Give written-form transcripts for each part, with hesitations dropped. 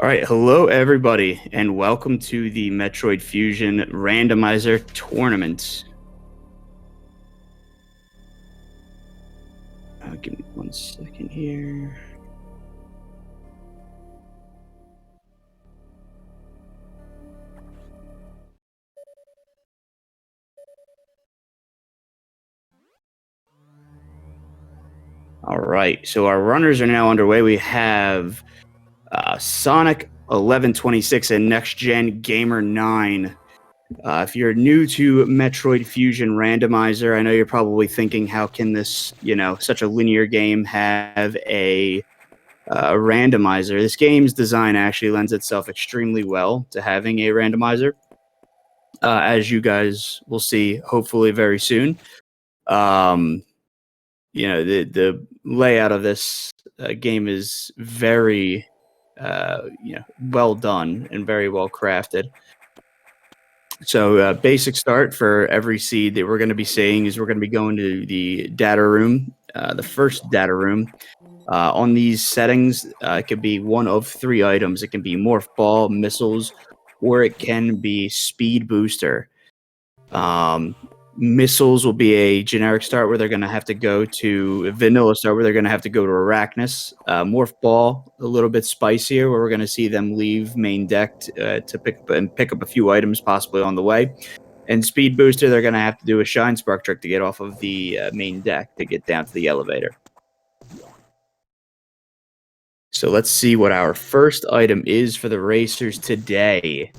All right, hello everybody, and welcome to the Metroid Fusion Randomizer Tournament. Give me 1 second here. All right, so our runners are now underway. We have Sonic1126 and Nextgengamer9. If you're new to Metroid Fusion Randomizer, I know you're probably thinking, how can this, such a linear game have a randomizer? This game's design actually lends itself extremely well to having a randomizer, as you guys will see hopefully very soon. The layout of this game is very well done and very well crafted. So basic start for every seed that we're going to be seeing is we're going to be going to the data room, the first data room. On these settings, it could be one of 3 items. It can be Morph Ball, Missiles, or it can be Speed Booster. Missiles will be a generic start where they're going to have to go to vanilla start where they're going to have to go to Arachnus. Morph Ball, a little bit spicier, where we're going to see them leave main deck to pick up a few items possibly on the way. And Speed Booster, they're going to have to do a Shine Spark trick to get off of the main deck to get down to the elevator. So let's see what our first item is for the racers today.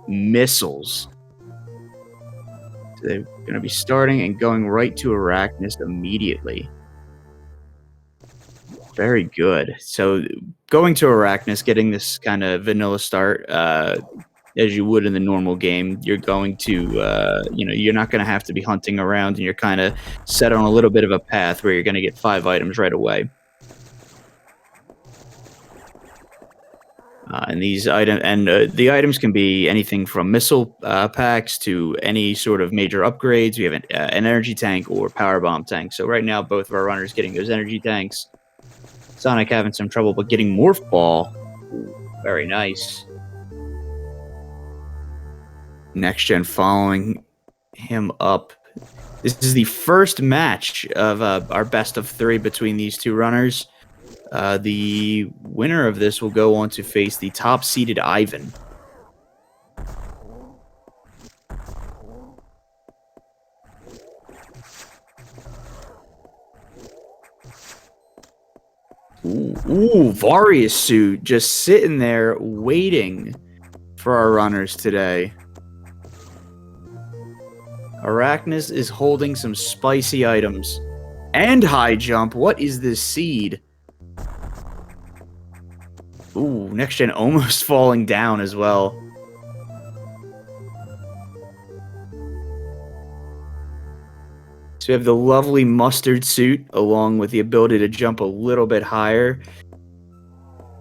Missiles. So they're going to be starting and going right to Arachnus immediately. Very good. So going to Arachnus, getting this kind of vanilla start, as you would in the normal game, you're going to, you're not going to have to be hunting around, and you're kind of set on a little bit of a path where you're going to get 5 items right away. And these the items can be anything from missile packs to any sort of major upgrades. We have an energy tank or power bomb tank. So right now, both of our runners getting those energy tanks. Sonic having some trouble, but getting Morph Ball. Ooh, very nice. Next Gen following him up. This is the first match of our best of 3 between these 2 runners. The winner of this will go on to face the top-seeded Ivan. Ooh, Various suit just sitting there waiting for our runners today. Arachnus is holding some spicy items. And high jump. What is this seed? Ooh, Next Gen almost falling down as well. So we have the lovely mustard suit along with the ability to jump a little bit higher.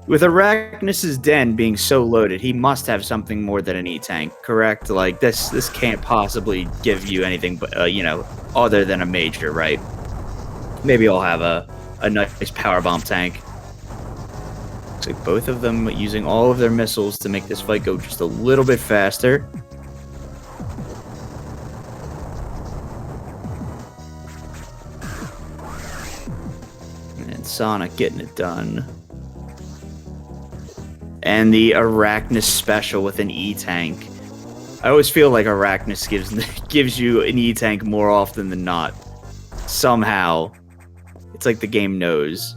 With Arachnus's den being so loaded, he must have something more than an E-Tank, correct? Like, this can't possibly give you anything but, other than a major, right? Maybe I'll have a nice power bomb tank. Looks like both of them using all of their missiles to make this fight go just a little bit faster. And Sonic getting it done. And the Arachnus special with an E-Tank. I always feel like Arachnus gives you an E-Tank more often than not. Somehow. It's like the game knows.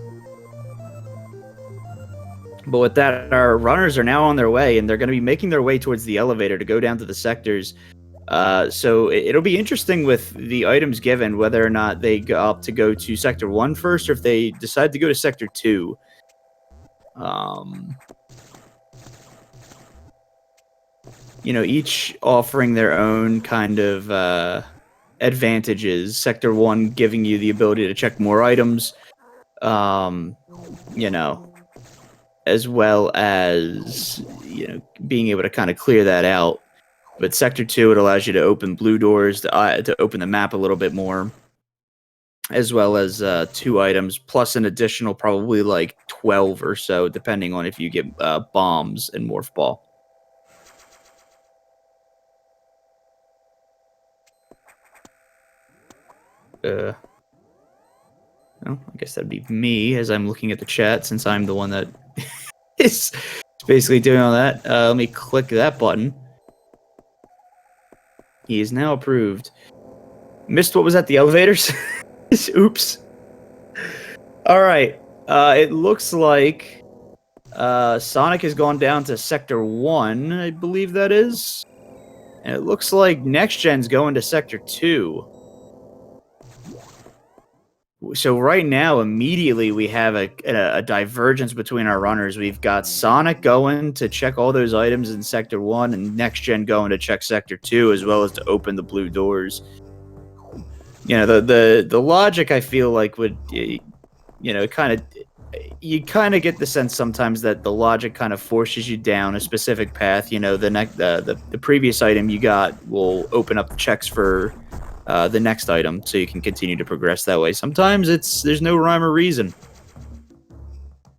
But with that, our runners are now on their way, and they're going to be making their way towards the elevator to go down to the sectors. So it'll be interesting with the items given, whether or not they opt to go to Sector 1 first, or if they decide to go to Sector 2. Each offering their own kind of advantages. Sector 1 giving you the ability to check more items, as well as, being able to kind of clear that out. But Sector 2, it allows you to open blue doors, to open the map a little bit more. as well as 2 items, plus an additional probably like 12 or so, depending on if you get bombs and Morph Ball. Well, I guess that'd be me as I'm looking at the chat, since I'm the one that is basically doing all that. Let me click that button. He is now approved. Missed what was at the elevators? Oops. All right. It looks like Sonic has gone down to Sector 1, I believe that is. And it looks like Next Gen's going to Sector 2. So right now, immediately, we have a divergence between our runners. We've got Sonic going to check all those items in Sector 1, and Next Gen going to check Sector 2, as well as to open the blue doors. You know, the logic, I feel like, would, you know, you kind of get the sense sometimes that the logic kind of forces you down a specific path. You know, the previous item you got will open up the checks for the next item, so you can continue to progress that way. Sometimes there's no rhyme or reason.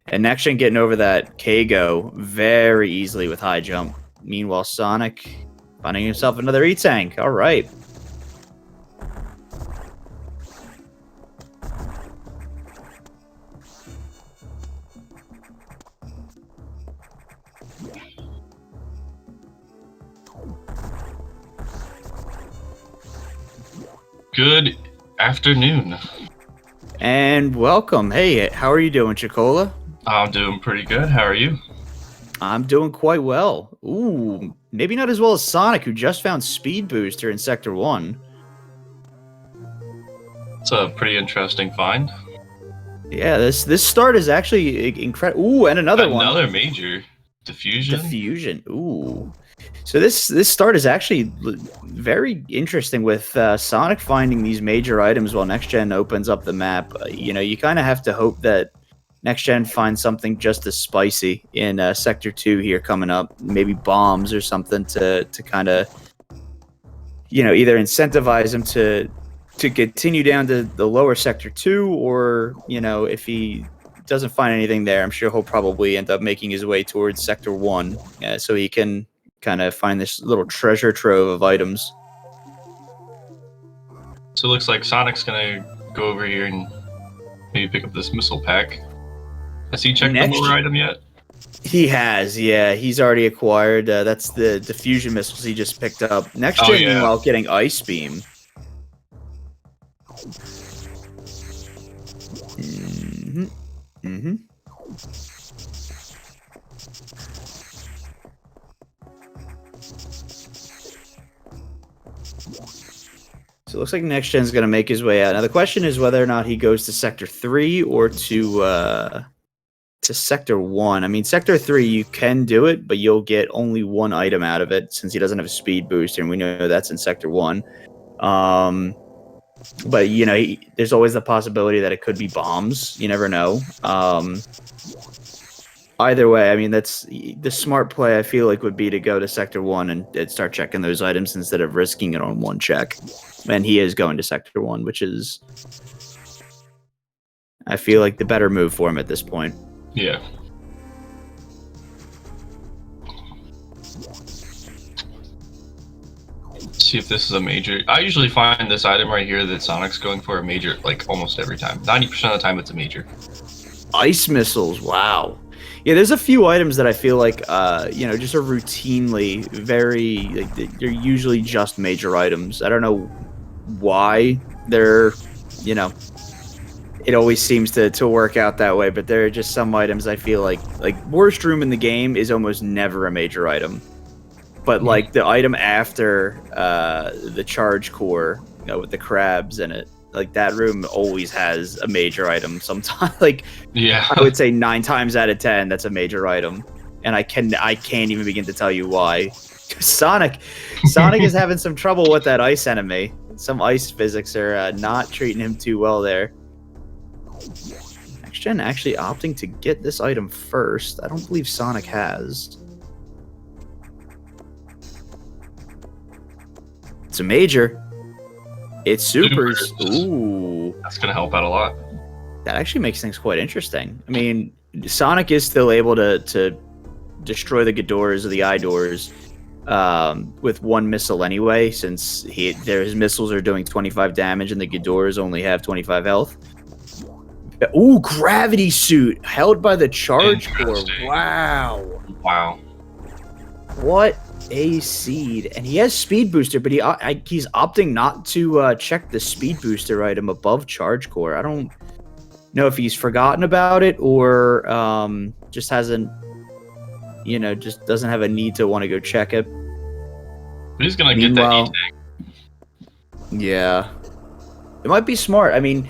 And Next Gen getting over that Kago very easily with high jump. Meanwhile, Sonic finding himself another E-Tank. All right. Good afternoon. And welcome. Hey, how are you doing, Chicola? I'm doing pretty good. How are you? I'm doing quite well. Ooh, maybe not as well as Sonic, who just found Speed Booster in Sector 1. It's a pretty interesting find. Yeah, this start is actually incredible. Ooh, and another one. Another major. Diffusion? Diffusion. Ooh. So this start is actually very interesting with Sonic finding these major items while Next Gen opens up the map. You know, you kind of have to hope that Next Gen finds something just as spicy in Sector 2 here coming up. Maybe bombs or something to kind of, you know, either incentivize him to continue down to the lower Sector 2, or, you know, if he doesn't find anything there, I'm sure he'll probably end up making his way towards Sector 1 so he can kind of find this little treasure trove of items. So it looks like Sonic's gonna go over here and maybe pick up this missile pack. Has he checked the lower item yet? He has, yeah. He's already acquired. That's the diffusion missiles he just picked up. Next Gen, meanwhile, getting Ice Beam. So it looks like Next Gen's going to make his way out. Now the question is whether or not he goes to Sector 3 or to Sector 1. I mean, Sector 3, you can do it, but you'll get only one item out of it since he doesn't have a speed booster, and we know that's in Sector 1. But, you know, there's always the possibility that it could be bombs. You never know. Either way, I mean, that's the smart play, I feel like, would be to go to Sector 1 and start checking those items instead of risking it on one check. And he is going to Sector 1, which is, I feel like, the better move for him at this point. Yeah. See if this is a major. I usually find this item right here that Sonic's going for a major, like, almost every time. 90% of the time it's a major. Ice missiles, wow. Yeah, there's a few items that I feel like, you know, just are routinely very, like, they're usually just major items. I don't know why they're, you know, it always seems to work out that way, but there are just some items I feel like worst room in the game is almost never a major item. But, like, the item after the charge core, you know, with the crabs in it, like, that room always has a major item sometimes. Like, yeah. I would say 9 times out of 10, that's a major item. And I can't even begin to tell you why. Sonic is having some trouble with that ice enemy. Some ice physics are not treating him too well there. Next Gen actually opting to get this item first. I don't believe Sonic has. It's a major. It's supers. Ooh. That's going to help out a lot. That actually makes things quite interesting. I mean, Sonic is still able to destroy the Ghidorahs or the Idors with one missile anyway, since his missiles are doing 25 damage and the Ghidorahs only have 25 health. Ooh, gravity suit held by the charge core. Wow. Wow. What a seed. And he has speed booster, but he's opting not to check the speed booster item above charge core. I don't know if he's forgotten about it or just hasn't, just doesn't have a need to want to go check it. He's gonna get that E-tank. Yeah. It might be smart. I mean,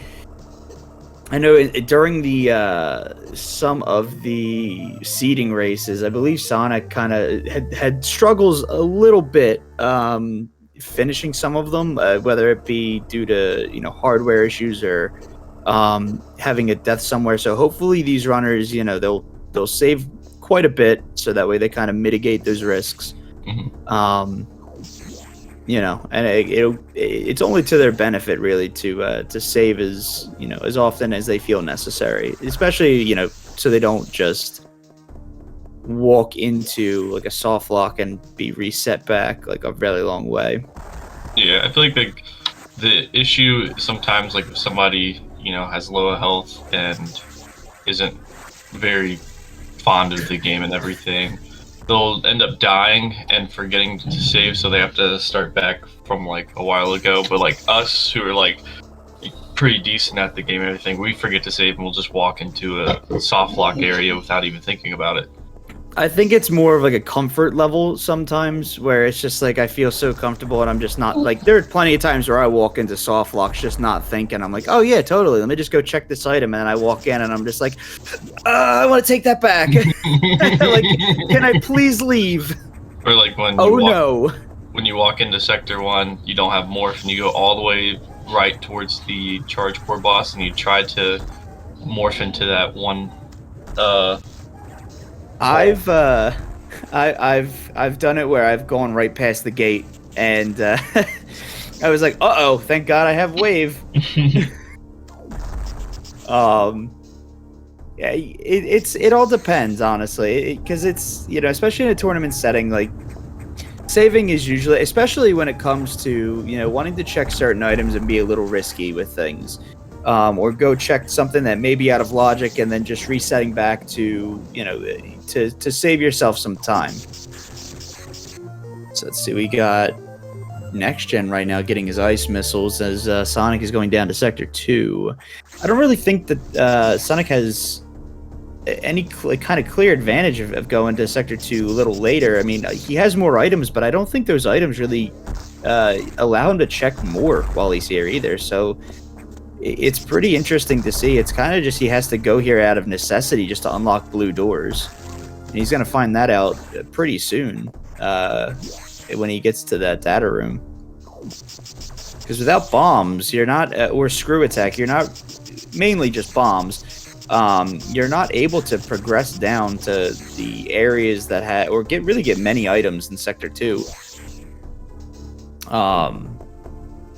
I know during the some of the seeding races, I believe Sonic kind of had struggles a little bit finishing some of them, whether it be due to hardware issues or having a death somewhere. So hopefully these runners, they'll save quite a bit, so that way they kind of mitigate those risks. Mm-hmm. And it's only to their benefit really to save as often as they feel necessary, especially so they don't just walk into like a soft lock and be reset back like a very long way. Yeah, I feel like the issue sometimes, like if somebody has low health and isn't very fond of the game and everything, they'll end up dying and forgetting to save, so they have to start back from like a while ago. But like us, who are like pretty decent at the game and everything, we forget to save and we'll just walk into a soft lock area without even thinking about it. I think it's more of like a comfort level sometimes, where it's just like I feel so comfortable and I'm just not like, there are plenty of times where I walk into soft locks just not thinking. I'm like, oh yeah, totally, let me just go check this item, and then I walk in and I'm just like, I want to take that back. Like, can I please leave? Or like when when you walk into Sector 1, you don't have morph and you go all the way right towards the charge core boss and you try to morph into that one I've done it where I've gone right past the gate and I was like, uh-oh, thank God I have wave. Yeah, it all depends, honestly, because it's especially in a tournament setting, like saving is usually, especially when it comes to wanting to check certain items and be a little risky with things. Or go check something that may be out of logic and then just resetting back to, to save yourself some time. So let's see, we got Next Gen right now getting his ice missiles as Sonic is going down to Sector 2. I don't really think that Sonic has any kind of clear advantage of going to Sector 2 a little later. I mean, he has more items, but I don't think those items really allow him to check more while he's here either. So it's pretty interesting to see. It's kind of just he has to go here out of necessity just to unlock blue doors. And he's going to find that out pretty soon when he gets to that data room. Because without bombs, you're not, or screw attack, you're not, mainly just bombs, you're not able to progress down to the areas that have, or really get many items in Sector 2.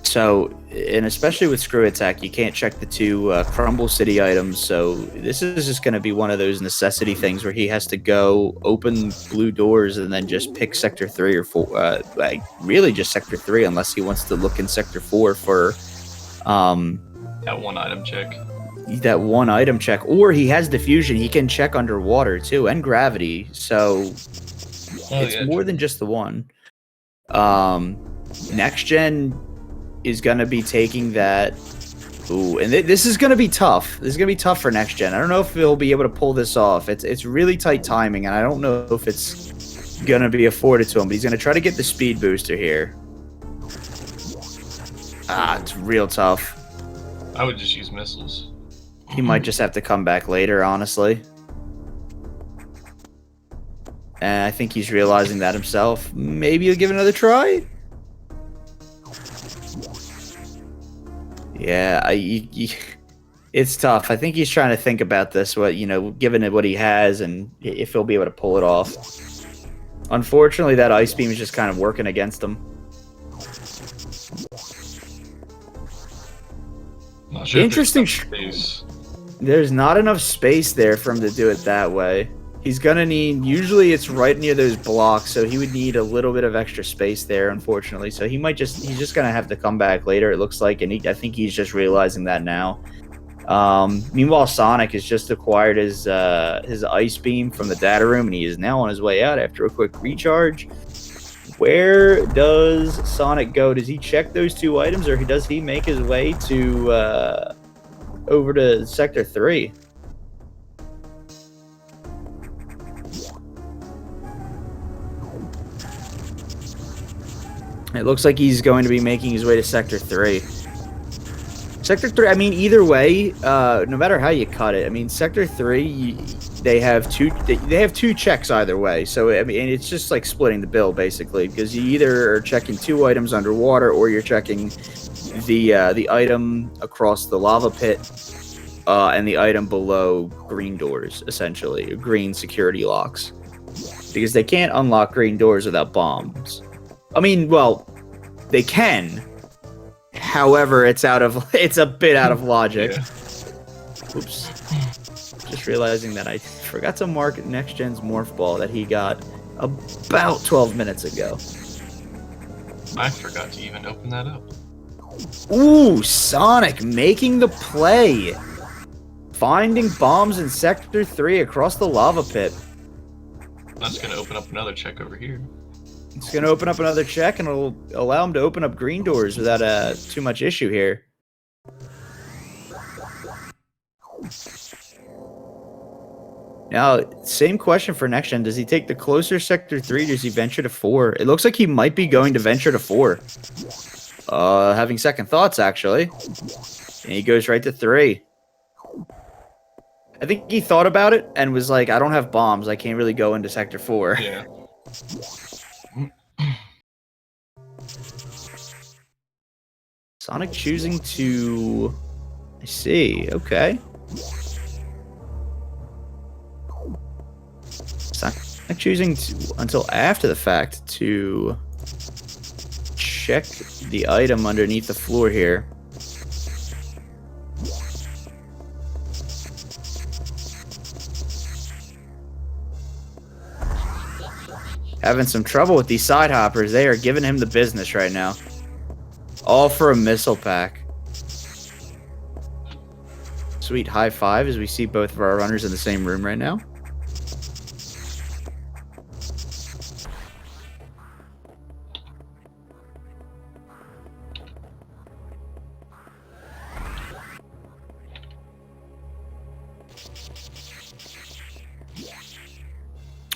So, and especially with Screw Attack, you can't check the two Crumble City items, so this is just going to be one of those necessity things where he has to go open blue doors and then just pick Sector 3 or 4, like really just Sector 3 unless he wants to look in Sector 4 for that one item check. That one item check, or he has diffusion, he can check underwater too, and gravity, so it's more than just the one. Next Gen is going to be taking that. Ooh, and this is going to be tough. This is going to be tough for Next Gen. I don't know if he'll be able to pull this off. It's really tight timing, and I don't know if it's going to be afforded to him, but he's going to try to get the speed booster here. It's real tough. I would just use missiles. He might just have to come back later, honestly. And I think he's realizing that himself. Maybe he'll give it another try? Yeah, it's tough. I think he's trying to think about this, given it what he has, and if he'll be able to pull it off. Unfortunately, that ice beam is just kind of working against him. Not sure Interesting. if there's There's not enough space there for him to do it that way. He's gonna need. Usually, it's right near those blocks, so he would need a little bit of extra space there. Unfortunately, so he might just. He's just gonna have to come back later. It looks like, and I think he's just realizing that now. Meanwhile, Sonic has just acquired his ice beam from the data room, and he is now on his way out after a quick recharge. Where does Sonic go? Does he check those 2 items, or does he make his way to over to Sector 3? It looks like he's going to be making his way to Sector 3. Sector 3, I mean, either way, no matter how you cut it, I mean, Sector 3, they have two checks either way. So, I mean, it's just like splitting the bill, basically, because you either are checking 2 items underwater, or you're checking the item across the lava pit and the item below green doors, essentially, green security locks. Because they can't unlock green doors without bombs. I mean, well, they can. However, it's a bit out of logic. Yeah. Oops. Just realizing that I forgot to mark Next Gen's Morph Ball that he got about 12 minutes ago. I forgot to even open that up. Ooh, Sonic making the play. Finding bombs in Sector 3 across the lava pit. That's going to open up another check over here. It's going to open up another check, and it'll allow him to open up green doors without too much issue here. Now, same question for Next Gen. Does he take the closer Sector 3, or does he venture to 4? It looks like he might be going to venture to 4. Having second thoughts, actually. And he goes right to 3. I think he thought about it and was like, I don't have bombs. I can't really go into Sector 4. Yeah. Sonic choosing to... I see. Okay. Sonic choosing to, until after the fact, to check the item underneath the floor here. Having some trouble with these side hoppers. They are giving him the business right now. All for a missile pack. Sweet high five as we see both of our runners in the same room right now.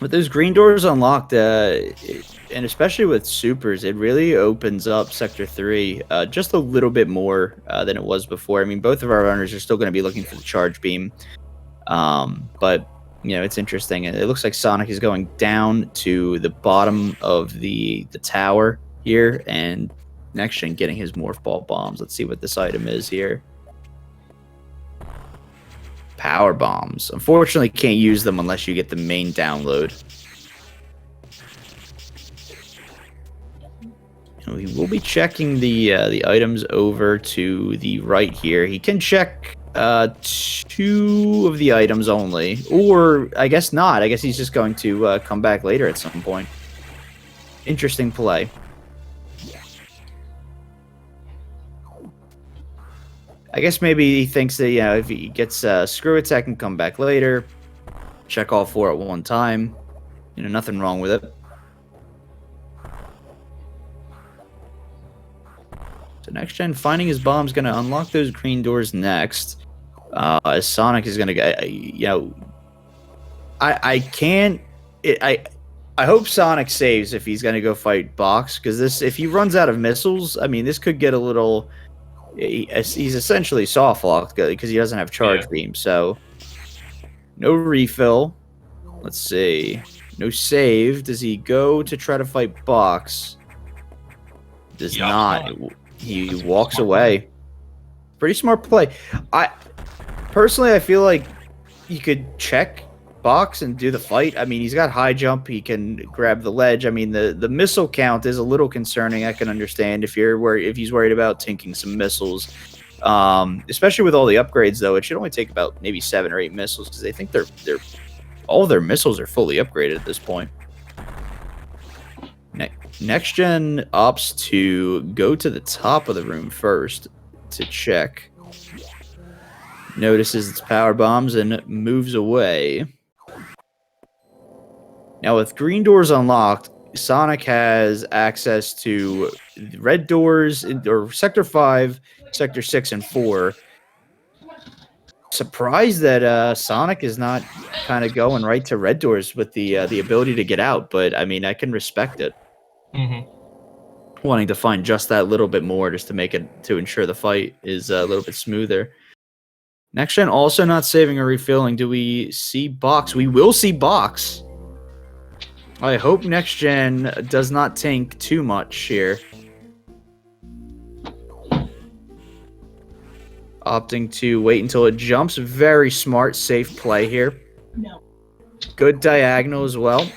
With those green doors unlocked, and especially with supers, it really opens up Sector 3 just a little bit more than it was before. I mean, both of our runners are still going to be looking for the charge beam. But, you know, it's interesting. It looks like Sonic is going down to the bottom of the tower here, and Next Gen getting his Morph Ball bombs. Let's see what this item is here. Power bombs. Unfortunately, can't use them unless you get the main download. And we will be checking the items over to the right here. He can check 2 of the items only, or I guess not. I guess he's just going to come back later at some point. Interesting play. I guess maybe he thinks that, you know, if he gets Screw Attack and come back later, check all 4 at one time. You know, nothing wrong with it. So Next Gen finding his bomb's going to unlock those green doors next. As Sonic is going to get, you know, I hope Sonic saves if he's going to go fight Box, because this, if he runs out of missiles, I mean, this could get a little... He's essentially soft locked because he doesn't have charge beam. So no refill. Let's see. No save. Does he go to try to fight Box? Does not. He walks away. Pretty smart play. Personally, I feel like you could check Box and do the fight. I mean, he's got high jump. He can grab the ledge. I mean, the missile count is a little concerning. I can understand if he's worried about tinking some missiles. Especially with all the upgrades, though, it should only take about maybe 7 or 8 missiles because they think they're all of their missiles are fully upgraded at this point. Next Gen opts to go to the top of the room first to check. Notices its power bombs and moves away. Now, with green doors unlocked, Sonic has access to red doors, or Sector 5, Sector 6, and 4. Surprised that Sonic is not kind of going right to red doors with the ability to get out, but I mean, I can respect it. Wanting to find just that little bit more just to make it, to ensure the fight is a little bit smoother. Next Gen also not saving or refilling. Do we see Box? We will see Box. I hope Next Gen does not tank too much here. Opting to wait until it jumps. Very smart, safe play here. No. Good diagonal as well.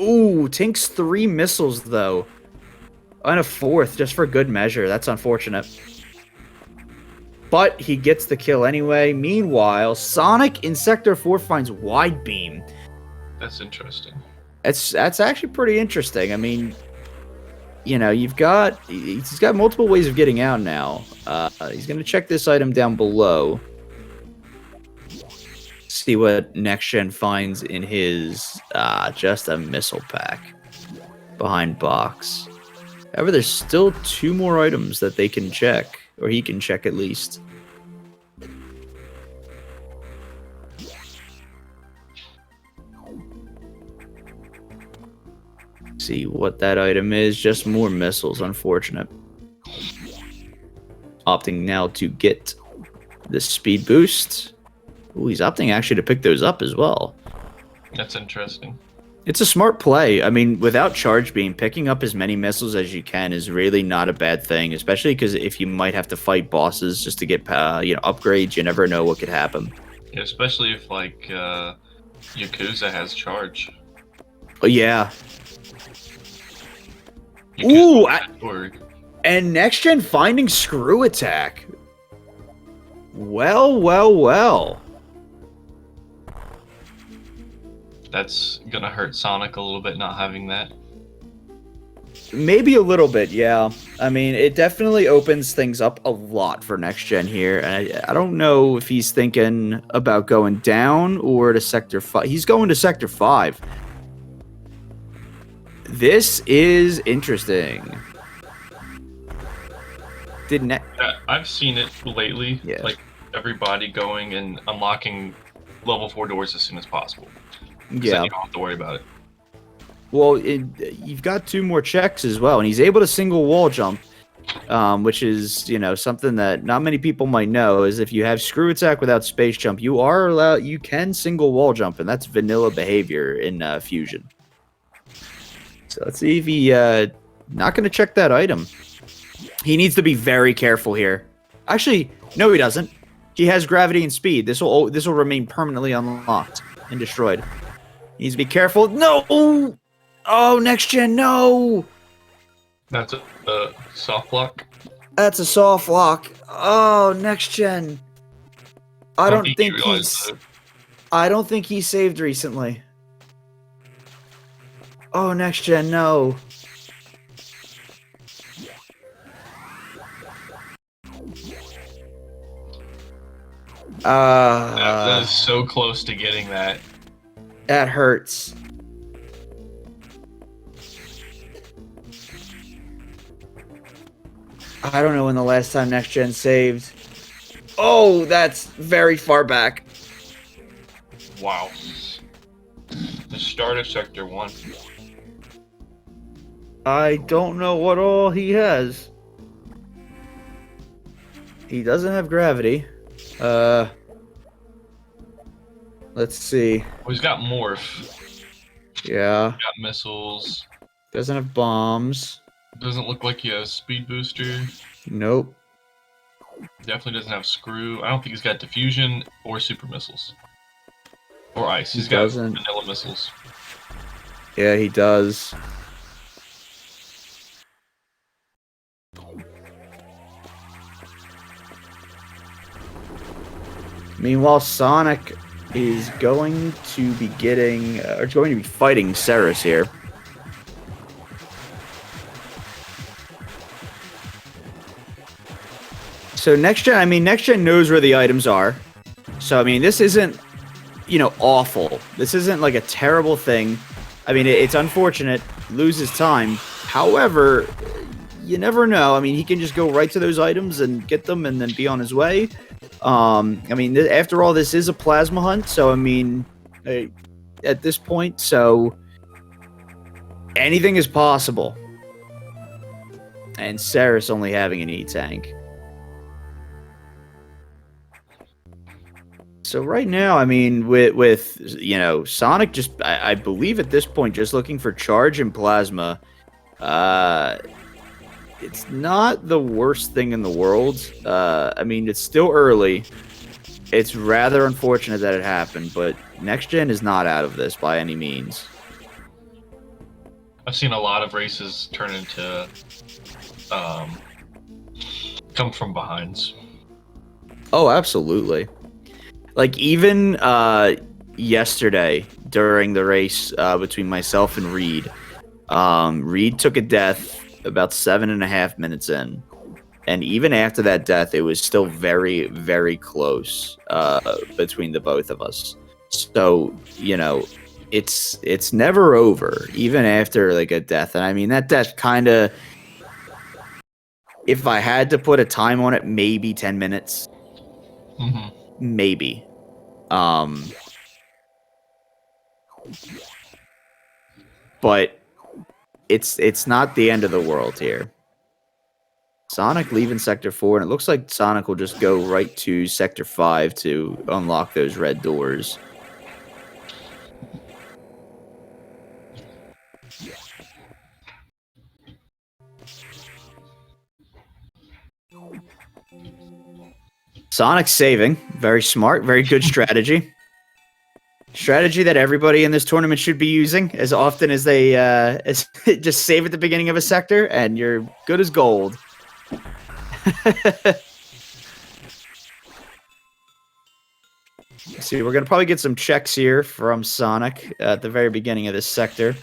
Ooh, tanks 3 missiles, though. And a 4th, just for good measure. That's unfortunate. But he gets the kill anyway. Meanwhile, Sonic in Sector 4 finds Wide Beam. That's interesting. That's actually pretty interesting. I mean, you know, he's got multiple ways of getting out now. He's going to check this item down below. See what Next Gen finds in his just a missile pack behind Box. However, there's still 2 more items that they can check, or he can check at least. See what that item is. Just more missiles, unfortunate. Opting now to get the speed boost. Ooh, he's opting actually to pick those up as well. That's interesting. It's a smart play. I mean, without charge beam, picking up as many missiles as you can is really not a bad thing, especially because if you might have to fight bosses just to get upgrades, you never know what could happen. Yeah, especially if like Yakuza has charge. Oh yeah. Yakuza and Next Gen finding Screw Attack. Well, well, well. That's gonna hurt Sonic a little bit not having that. Maybe a little bit, yeah. I mean, it definitely opens things up a lot for Next Gen here. And I don't know if he's thinking about going down or to Sector 5. He's going to Sector 5. This is interesting. I've seen it lately. Yeah. Like everybody going and unlocking level 4 doors as soon as possible. Yeah. You don't have to worry about it. Well, you've got 2 more checks as well, and he's able to single wall jump, which is, you know, something that not many people might know. Is if you have Screw Attack without space jump, you can single wall jump, and that's vanilla behavior in Fusion. So let's see if he not going to check that item. He needs to be very careful here. Actually, no, he doesn't. He has gravity and speed. This will remain permanently unlocked and destroyed. He needs to be careful. No! Oh, Next Gen, no! That's a soft block. That's a soft lock. Oh, Next Gen. I don't think he's saved recently. Oh, Next Gen, no. That is so close to getting that. That hurts. I don't know when the last time Next Gen saved. Oh, that's very far back. Wow. The start of Sector 1. I don't know what all he has. He doesn't have gravity. Let's see. Well, he's got Morph. Yeah. He's got missiles. Doesn't have bombs. Doesn't look like he has Speed Booster. Nope. Definitely doesn't have Screw. I don't think he's got Diffusion or Super Missiles. Or Ice. He's got vanilla missiles. Yeah, he does. Meanwhile, Sonic is going to be getting, or going to be fighting Ceres here. So Next Gen knows where the items are. So, I mean, this isn't, awful. This isn't like a terrible thing. I mean, it's unfortunate, loses time. However, you never know. I mean, he can just go right to those items and get them and then be on his way. I mean, after all, this is a plasma hunt. So, I mean, at this point, so anything is possible. And Ceres only having an E-Tank. So right now, I mean, with Sonic just, I believe at this point, just looking for charge and plasma. It's not the worst thing in the world. I mean, it's still early. It's rather unfortunate that it happened, but Next Gen is not out of this by any means. I've seen a lot of races turn into come from behinds. Oh, absolutely. Like, even yesterday during the race between myself and Reed, Reed took a death about 7.5 minutes in. And even after that death, it was still very, very close between the both of us. So, it's never over, even after, like, a death. And, I mean, that death kind of, if I had to put a time on it, maybe 10 minutes. Mm-hmm. Maybe. But it's not the end of the world here. Sonic leaving Sector 4, and it looks like Sonic will just go right to Sector 5 to unlock those red doors. Sonic's saving. Very smart, very good strategy. Strategy that everybody in this tournament should be using as often as they just save at the beginning of a sector, and you're good as gold. See, we're going to probably get some checks here from Sonic at the very beginning of this sector.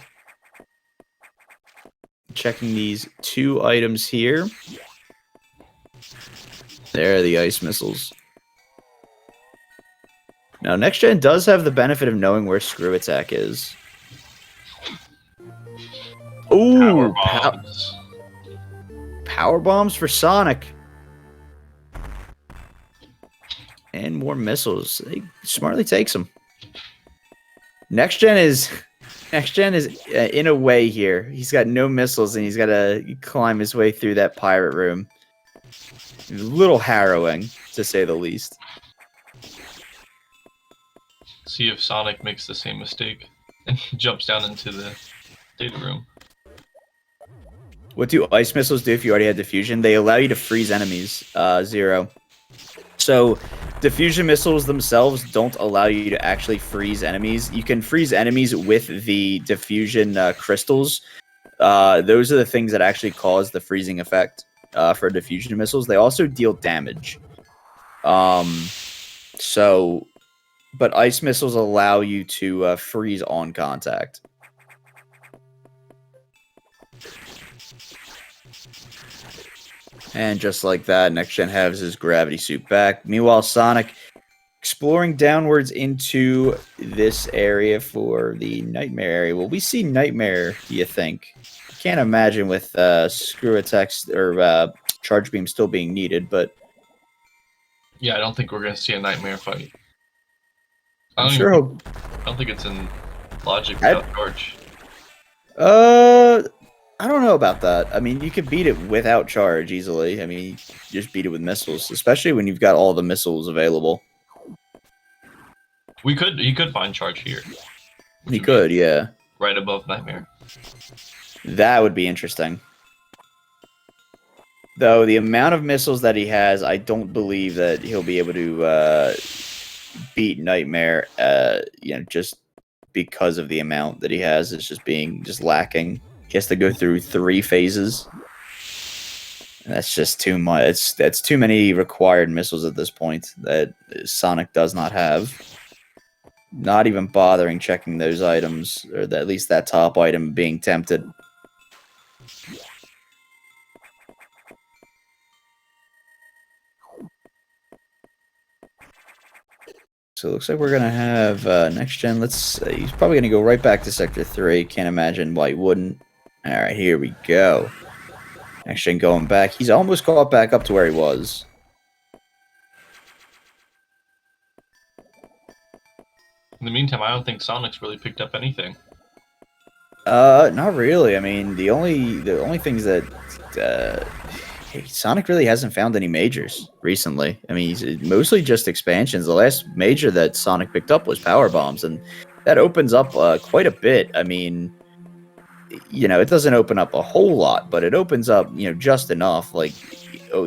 Checking these 2 items here. There are the ice missiles. Now, Next Gen does have the benefit of knowing where Screw Attack is. Ooh, power bombs for Sonic. And more missiles. He smartly takes them. Next Gen is in a way here. He's got no missiles, and he's got to climb his way through that pirate room. A little harrowing, to say the least. See if Sonic makes the same mistake and jumps down into the data room. What do ice missiles do if you already had diffusion? They allow you to freeze enemies, 0. So, diffusion missiles themselves don't allow you to actually freeze enemies. You can freeze enemies with the diffusion crystals. Those are the things that actually cause the freezing effect for diffusion missiles. They also deal damage. But ice missiles allow you to freeze on contact. And just like that, Next Gen has his gravity suit back. Meanwhile, Sonic exploring downwards into this area for the Nightmare area. Will we see Nightmare, do you think? I can't imagine with Screw Attacks or Charge Beam still being needed, but... Yeah, I don't think we're going to see a Nightmare fight. I don't think it's in Logic without Charge. I don't know about that. I mean, you could beat it without charge easily. I mean, you just beat it with missiles, especially when you've got all the missiles available. He could find charge here. He could, yeah. Right above Nightmare. That would be interesting. Though the amount of missiles that he has, I don't believe that he'll be able to beat Nightmare. Just because of the amount that he has, it's just lacking. He has to go through 3 phases. That's just too much. That's too many required missiles at this point that Sonic does not have. Not even bothering checking those items, or at least that top item being tempted. So it looks like we're going to have next gen. He's probably going to go right back to Sector 3. Can't imagine why he wouldn't. All right, here we go. Next gen going back. He's almost caught back up to where he was. In the meantime, I don't think Sonic's really picked up anything. Not really. I mean, the only things that Sonic really hasn't found any majors recently. I mean, he's mostly just expansions. The last major that Sonic picked up was Power Bombs, and that opens up quite a bit. I mean, you know, it doesn't open up a whole lot, but it opens up, you know, just enough. Like,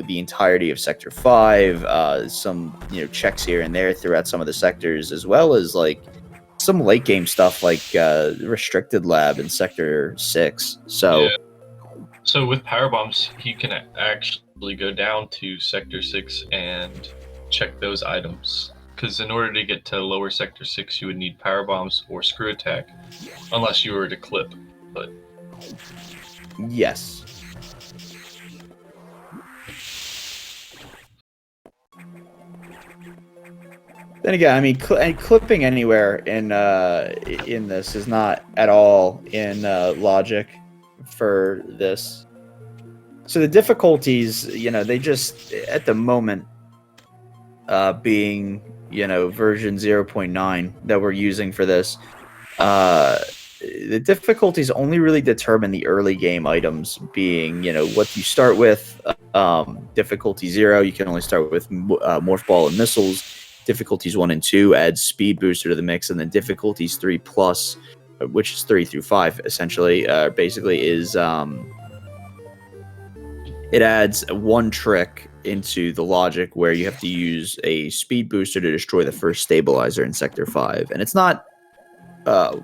the entirety of Sector 5, some, you know, checks here and there throughout some of the sectors, as well as like some late game stuff like Restricted Lab in Sector 6. So. Yeah. So with power bombs, he can actually go down to Sector 6 and check those items. Because in order to get to lower Sector 6, you would need power bombs or screw attack, unless you were to clip. But yes. Then again, I mean, clipping anywhere in this is not at all in logic for this. So the difficulties, you know, they just at the moment being, you know, version 0.9 that we're using for this, the difficulties only really determine the early game items, being, you know, what you start with. Difficulty 0, you can only start with Morph Ball and missiles. Difficulties 1 and 2 adds Speed Booster to the mix, and then difficulties 3 plus, which is 3 through 5, essentially, basically is it adds one trick into the logic where you have to use a Speed Booster to destroy the first stabilizer in Sector 5, and it's not,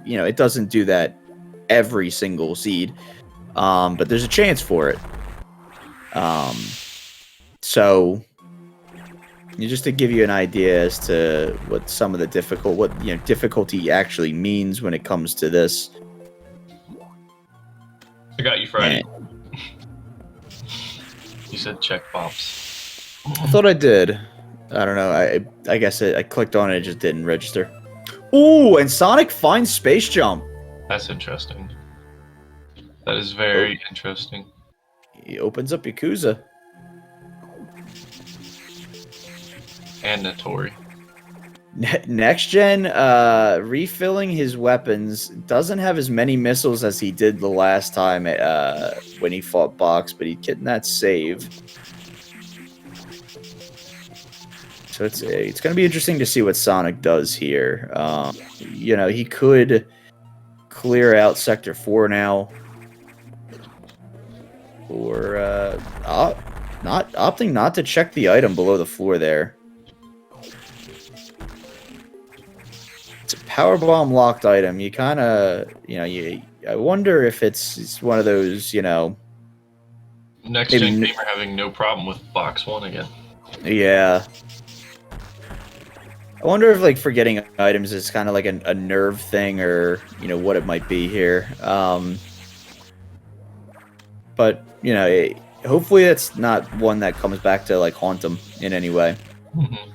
you know, it doesn't do that every single seed, but there's a chance for it. So. Just to give you an idea as to what some of the difficulty actually means when it comes to this. I got you, Friday. You said check bombs. I thought I did. I don't know. I guess I clicked on it. It just didn't register. Ooh, and Sonic finds Space Jump. That's interesting. That is very interesting. He opens up Yakuza. And Notori. Next gen, refilling his weapons, doesn't have as many missiles as he did the last time when he fought Box, but he's getting that save. So it's going to be interesting to see what Sonic does here. You know, he could clear out Sector 4 now, or opting not to check the item below the floor there. Power Bomb locked item. You kind of, you know, I wonder if it's one of those, you know. Next Gen Gamer having no problem with Box 1 again. Yeah. I wonder if, like, forgetting items is kind of like a nerve thing, or, you know, what it might be here. But, you know, hopefully it's not one that comes back to, like, haunt him in any way. Mm-hmm.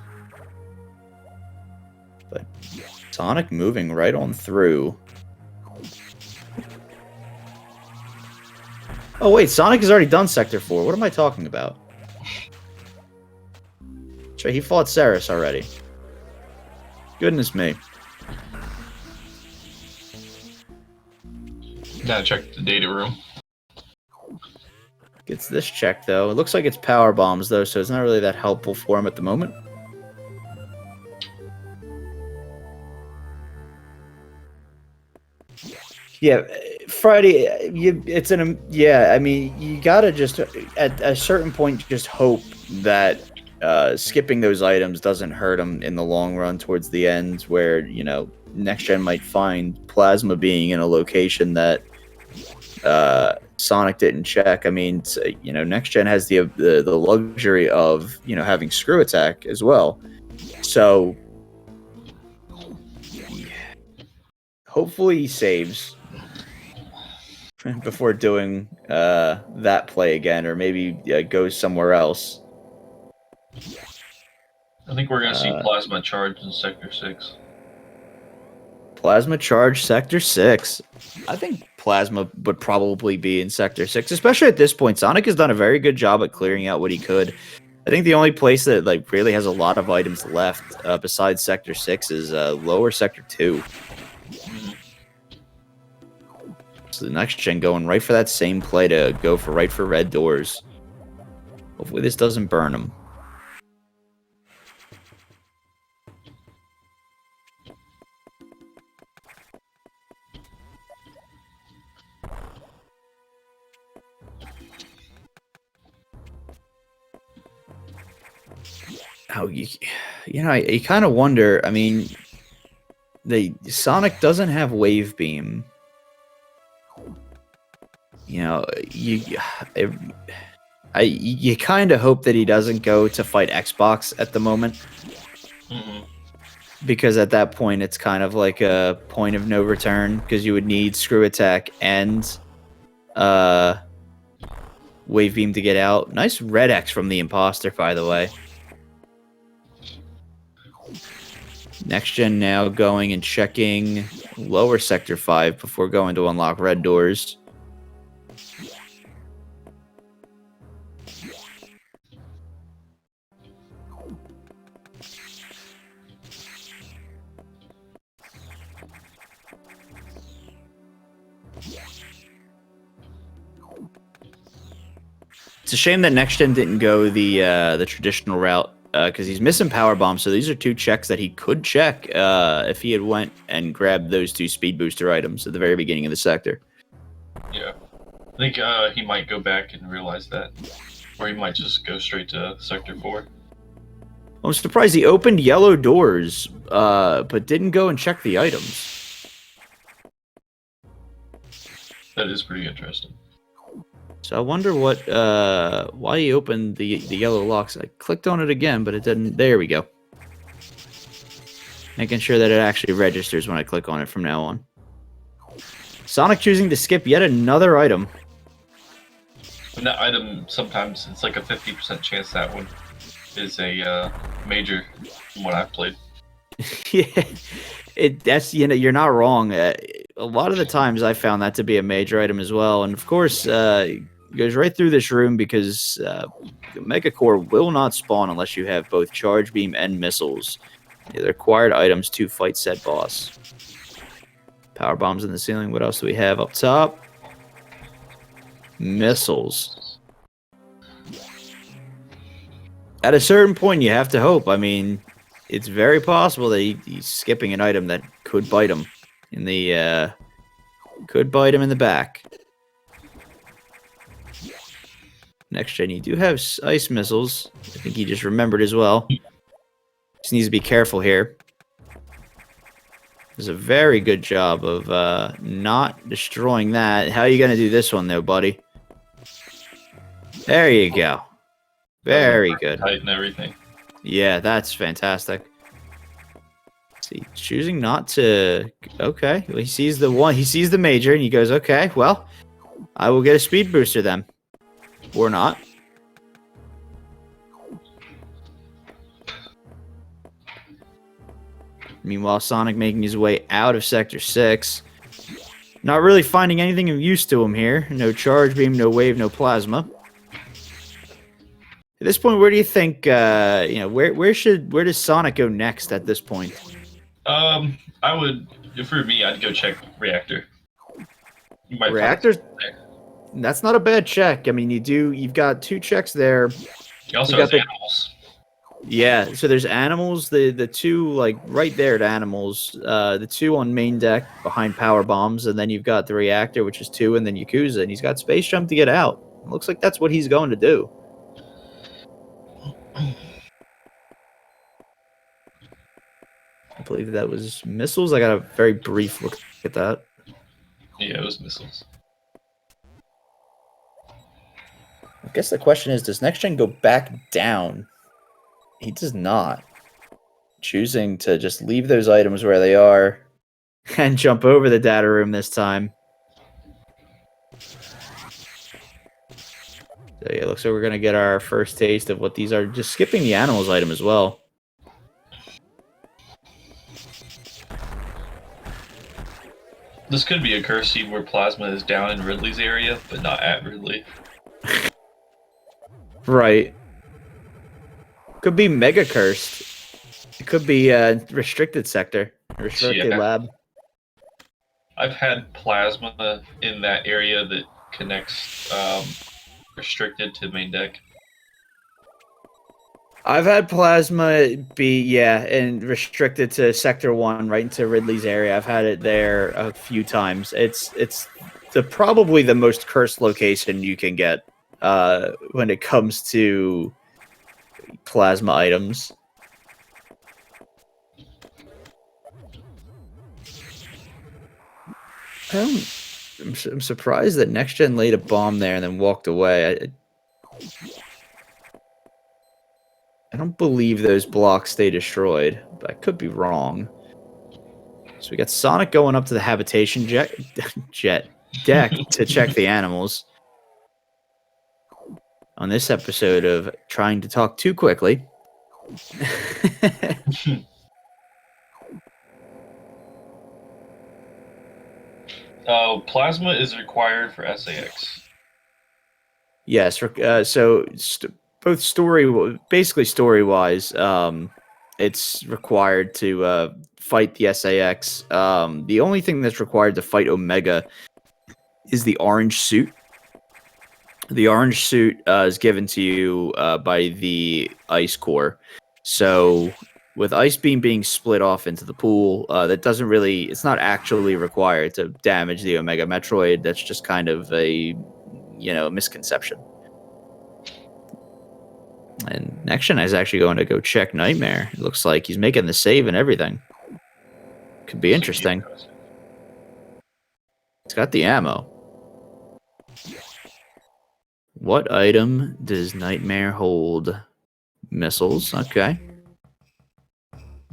But Sonic moving right on through. Oh wait, Sonic has already done Sector 4. What am I talking about? Sure, he fought Ceres already. Goodness me. Gotta check the data room. Gets this check though. It looks like it's power bombs though, so it's not really that helpful for him at the moment. Yeah, Friday. I mean, you gotta just at a certain point just hope that skipping those items doesn't hurt him in the long run towards the end, where, you know, Next Gen might find Plasma being in a location that Sonic didn't check. I mean, you know, next gen has the luxury of, you know, having screw attack as well. So hopefully he saves before doing that play again, or maybe goes somewhere else. I think we're gonna see plasma charge in Sector 6. Plasma charge Sector 6. I think Plasma would probably be in Sector 6, especially at this point. Sonic has done a very good job at clearing out what he could. I think the only place that like really has a lot of items left besides Sector 6 is lower Sector 2. So the next gen going right for that same play to go for right for red doors. Hopefully this doesn't burn him. How you know, you kind of wonder. I mean, Sonic doesn't have wave beam. You know, you kind of hope that he doesn't go to fight Xbox at the moment, because at that point it's kind of like a point of no return, because you would need screw attack and wave beam to get out. Nice red X from the imposter, by the way. Next gen now going and checking lower sector 5 before going to unlock red doors. It's a shame that next gen didn't go the traditional route, because he's missing power bombs. So these are two checks that he could check if he had went and grabbed those two speed booster items at the very beginning of the sector. Yeah, I think he might go back and realize that, or he might just go straight to Sector 4. I'm surprised he opened yellow doors, but didn't go and check the items. That is pretty interesting. So I wonder what why he opened the yellow locks. I clicked on it again, but it didn't. There we go. Making sure that it actually registers when I click on it from now on. Sonic choosing to skip yet another item. And that item, sometimes it's like a 50% chance that one is a major from what I've played. Yeah, that's, you know, you're not wrong. A lot of the times I found that to be a major item as well, and of course it goes right through this room, because Mega Core will not spawn unless you have both charge beam and missiles. The required items to fight said boss. Power bombs in the ceiling. What else do we have up top? Missiles. At a certain point, you have to hope. I mean, it's very possible that he's skipping an item that could bite him in the back. Next gen, you do have ice missiles. I think he just remembered as well. Just needs to be careful here. Does a very good job of not destroying that. How are you gonna do this one though, buddy? There you go. Very good. Height and everything. Yeah, that's fantastic. See, choosing not to. Okay, well, he sees the one. He sees the major, and he goes, "Okay, well, I will get a speed booster then, or not." Meanwhile, Sonic making his way out of Sector 6. Not really finding anything of use to him here. No charge beam, no wave, no plasma. At this point, where do you think, you know, where does Sonic go next at this point? I would, if for me, I'd go check reactor. You might Reactors? That's not a bad check. I mean, you've got two checks there. You also have animals. Yeah, so there's animals, the two, like, right there at animals, the two on main deck behind power bombs, and then you've got the reactor, which is 2, and then Yakuza, and he's got space jump to get out. It looks like that's what he's going to do. I believe that was missiles. I got a very brief look at that. Yeah, it was missiles. I guess the question is, does Next Gen go back down? He does not. Choosing to just leave those items where they are and jump over the data room this time. So yeah, looks like we're going to get our first taste of what these are. Just skipping the animals item as well. This could be a curse seed where plasma is down in Ridley's area, but not at Ridley. Right. Could be mega cursed. It could be restricted sector, restricted lab. I've had plasma in that area that connects restricted to main deck. I've had plasma be, and restricted to Sector 1, right into Ridley's area. I've had it there a few times. It's probably the most cursed location you can get when it comes to plasma items. I'm surprised that Next Gen laid a bomb there and then walked away. I don't believe those blocks stay destroyed, but I could be wrong. So we got Sonic going up to the habitation deck to check the animals. On this episode of Trying to Talk Too Quickly. Plasma is required for SAX. Yes, so both story-wise, it's required to fight the SAX. The only thing that's required to fight Omega is the orange suit. The orange suit is given to you by the Ice Core. So with Ice Beam being split off into the pool, that doesn't really, it's not actually required to damage the Omega Metroid. That's just kind of a, misconception. And Next Gen is actually going to go check Nightmare. It looks like he's making the save and everything. Could be interesting. It's got the ammo. What item does Nightmare hold? Missiles. Okay.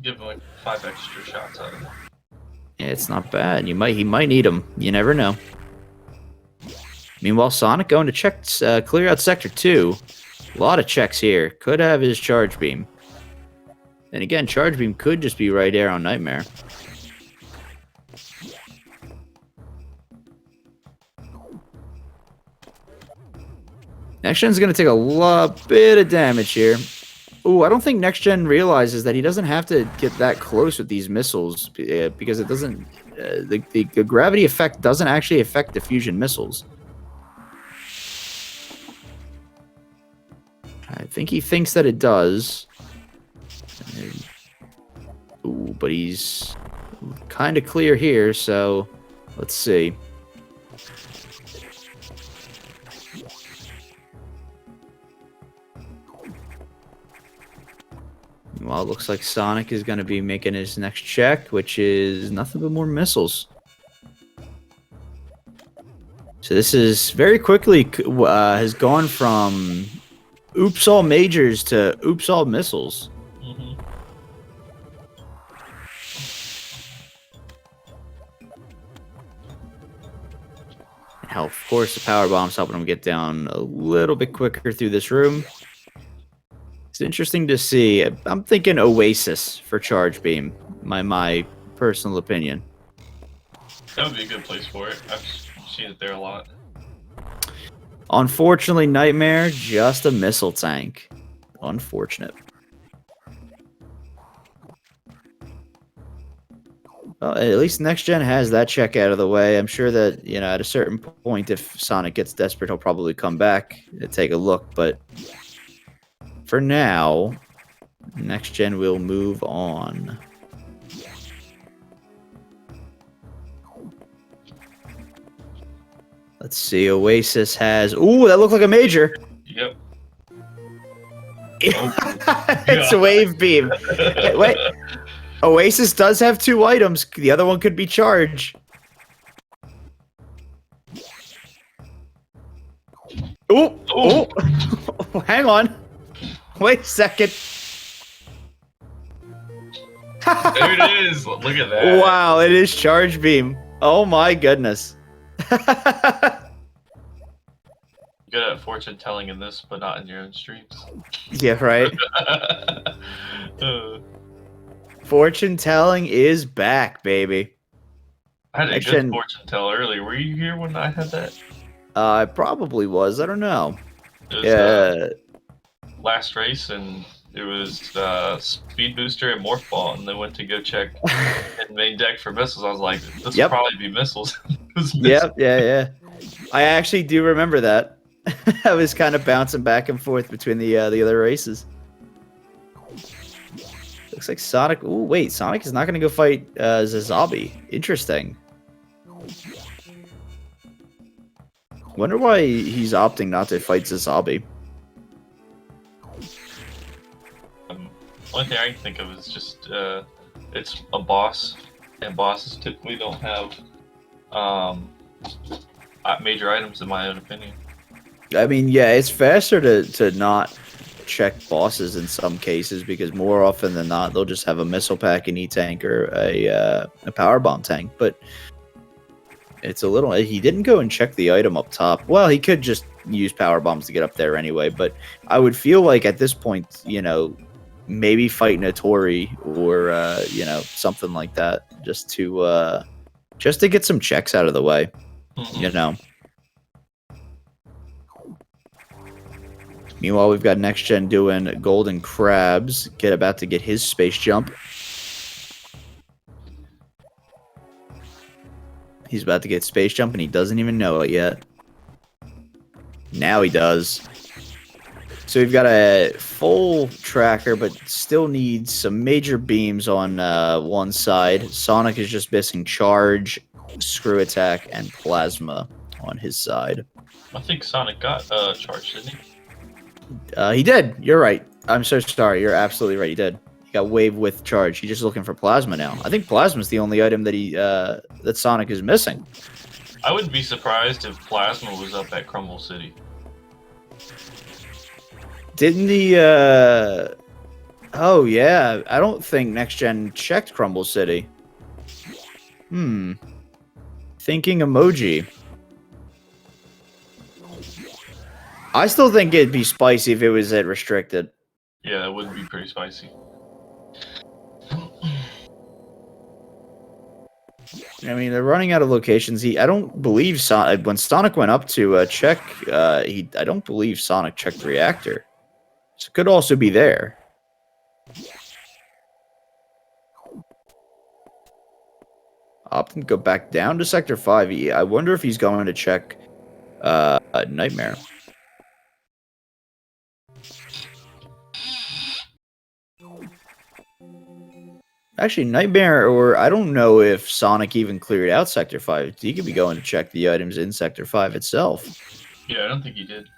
Give him like 5 extra shots out of it. Yeah, it's not bad. He might need them. You never know. Meanwhile, Sonic going to check, clear out Sector 2. A lot of checks here. Could have his Charge Beam. And again, Charge Beam could just be right there on Nightmare. Next Gen's going to take a bit of damage here. Ooh, I don't think Next Gen realizes that he doesn't have to get that close with these missiles because it doesn't. The gravity effect doesn't actually affect diffusion missiles. I think he thinks that it does. Ooh, but he's kind of clear here, so let's see. Well, it looks like Sonic is going to be making his next check, which is nothing but more missiles. So this is very quickly has gone from oops all majors to oops all missiles. Mm-hmm. How, of course, the power bomb's helping him get down a little bit quicker through this room. It's interesting to see. I'm thinking Oasis for Charge Beam. My personal opinion. That would be a good place for it. I've seen it there a lot. Unfortunately, Nightmare, just a missile tank. Unfortunate. Well, at least Next Gen has that check out of the way. I'm sure that, at a certain point, if Sonic gets desperate, he'll probably come back and take a look, but for now, Next Gen will move on. Let's see. Oasis has. Ooh, that looked like a major. Yep. It's a wave beam. Wait. Oasis does have 2 items. The other one could be charge. Oh, Oh. oh, hang on. Wait a second. There it is. Look at that. Wow, it is charge beam. Oh my goodness. Good at fortune telling in this, but not in your own streams. Yeah, right. Fortune telling is back, baby. I had a Actually, good fortune tell earlier. Were you here when I had that? I probably was. I don't know. It was Yeah. last race, and it was Speed Booster and Morph Ball, and they went to go check in main deck for missiles. I was like, this will probably be missiles. Yep, yeah. I actually do remember that. I was kind of bouncing back and forth between the other races. Looks like Sonic. Ooh, wait, Sonic is not going to go fight Zazabi. Interesting. Wonder why he's opting not to fight Zazabi. One thing I can think of is just it's a boss, and bosses typically don't have major items, in my own opinion. I mean, yeah, it's faster to not check bosses in some cases, because more often than not, they'll just have a missile pack, an E-tank, or a power bomb tank. But it's a little... He didn't go and check the item up top. Well, he could just use power bombs to get up there anyway, but I would feel like at this point, you know, maybe fight Notori or, you know, something like that, just to get some checks out of the way, you know. Meanwhile, we've got Next Gen doing Golden Crabs, about to get his space jump. He's about to get space jump, and he doesn't even know it yet. Now he does. So we've got a full tracker, but still needs some major beams on one side. Sonic is just missing charge, screw attack, and plasma on his side. I think Sonic got charged, didn't he? He did. You're right. I'm so sorry. You're absolutely right. He did. He got wave with charge. He's just looking for plasma now. I think plasma's the only item that that Sonic is missing. I wouldn't be surprised if plasma was up at Crumble City. Didn't the oh yeah, I don't think Next Gen checked Crumble City. Thinking emoji. I still think it'd be spicy if it was at restricted. Yeah, that would be pretty spicy. I mean, they're running out of locations. I don't believe when Sonic went up to check, I don't believe Sonic checked the reactor. So it could also be there. Opting to go back down to Sector 5. I wonder if he's going to check Nightmare. Actually, Nightmare, or I don't know if Sonic even cleared out Sector 5. He could be going to check the items in Sector 5 itself. Yeah, I don't think he did.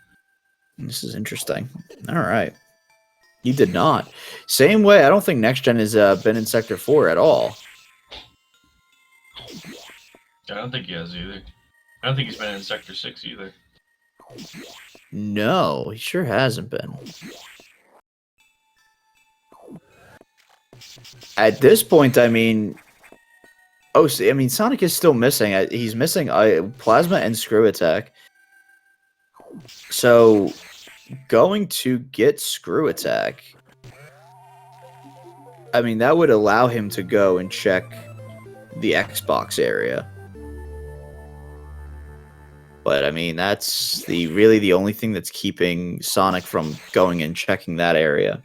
This is interesting. All right. He did not. Same way, I don't think Next Gen has been in Sector 4 at all. I don't think he has either. I don't think he's been in Sector 6 either. No, he sure hasn't been. At this point, I mean... Oh, I mean, Sonic is still missing. He's missing Plasma and Screw Attack. So, going to get Screw Attack... I mean, that would allow him to go and check the Xbox area. But, I mean, that's really the only thing that's keeping Sonic from going and checking that area.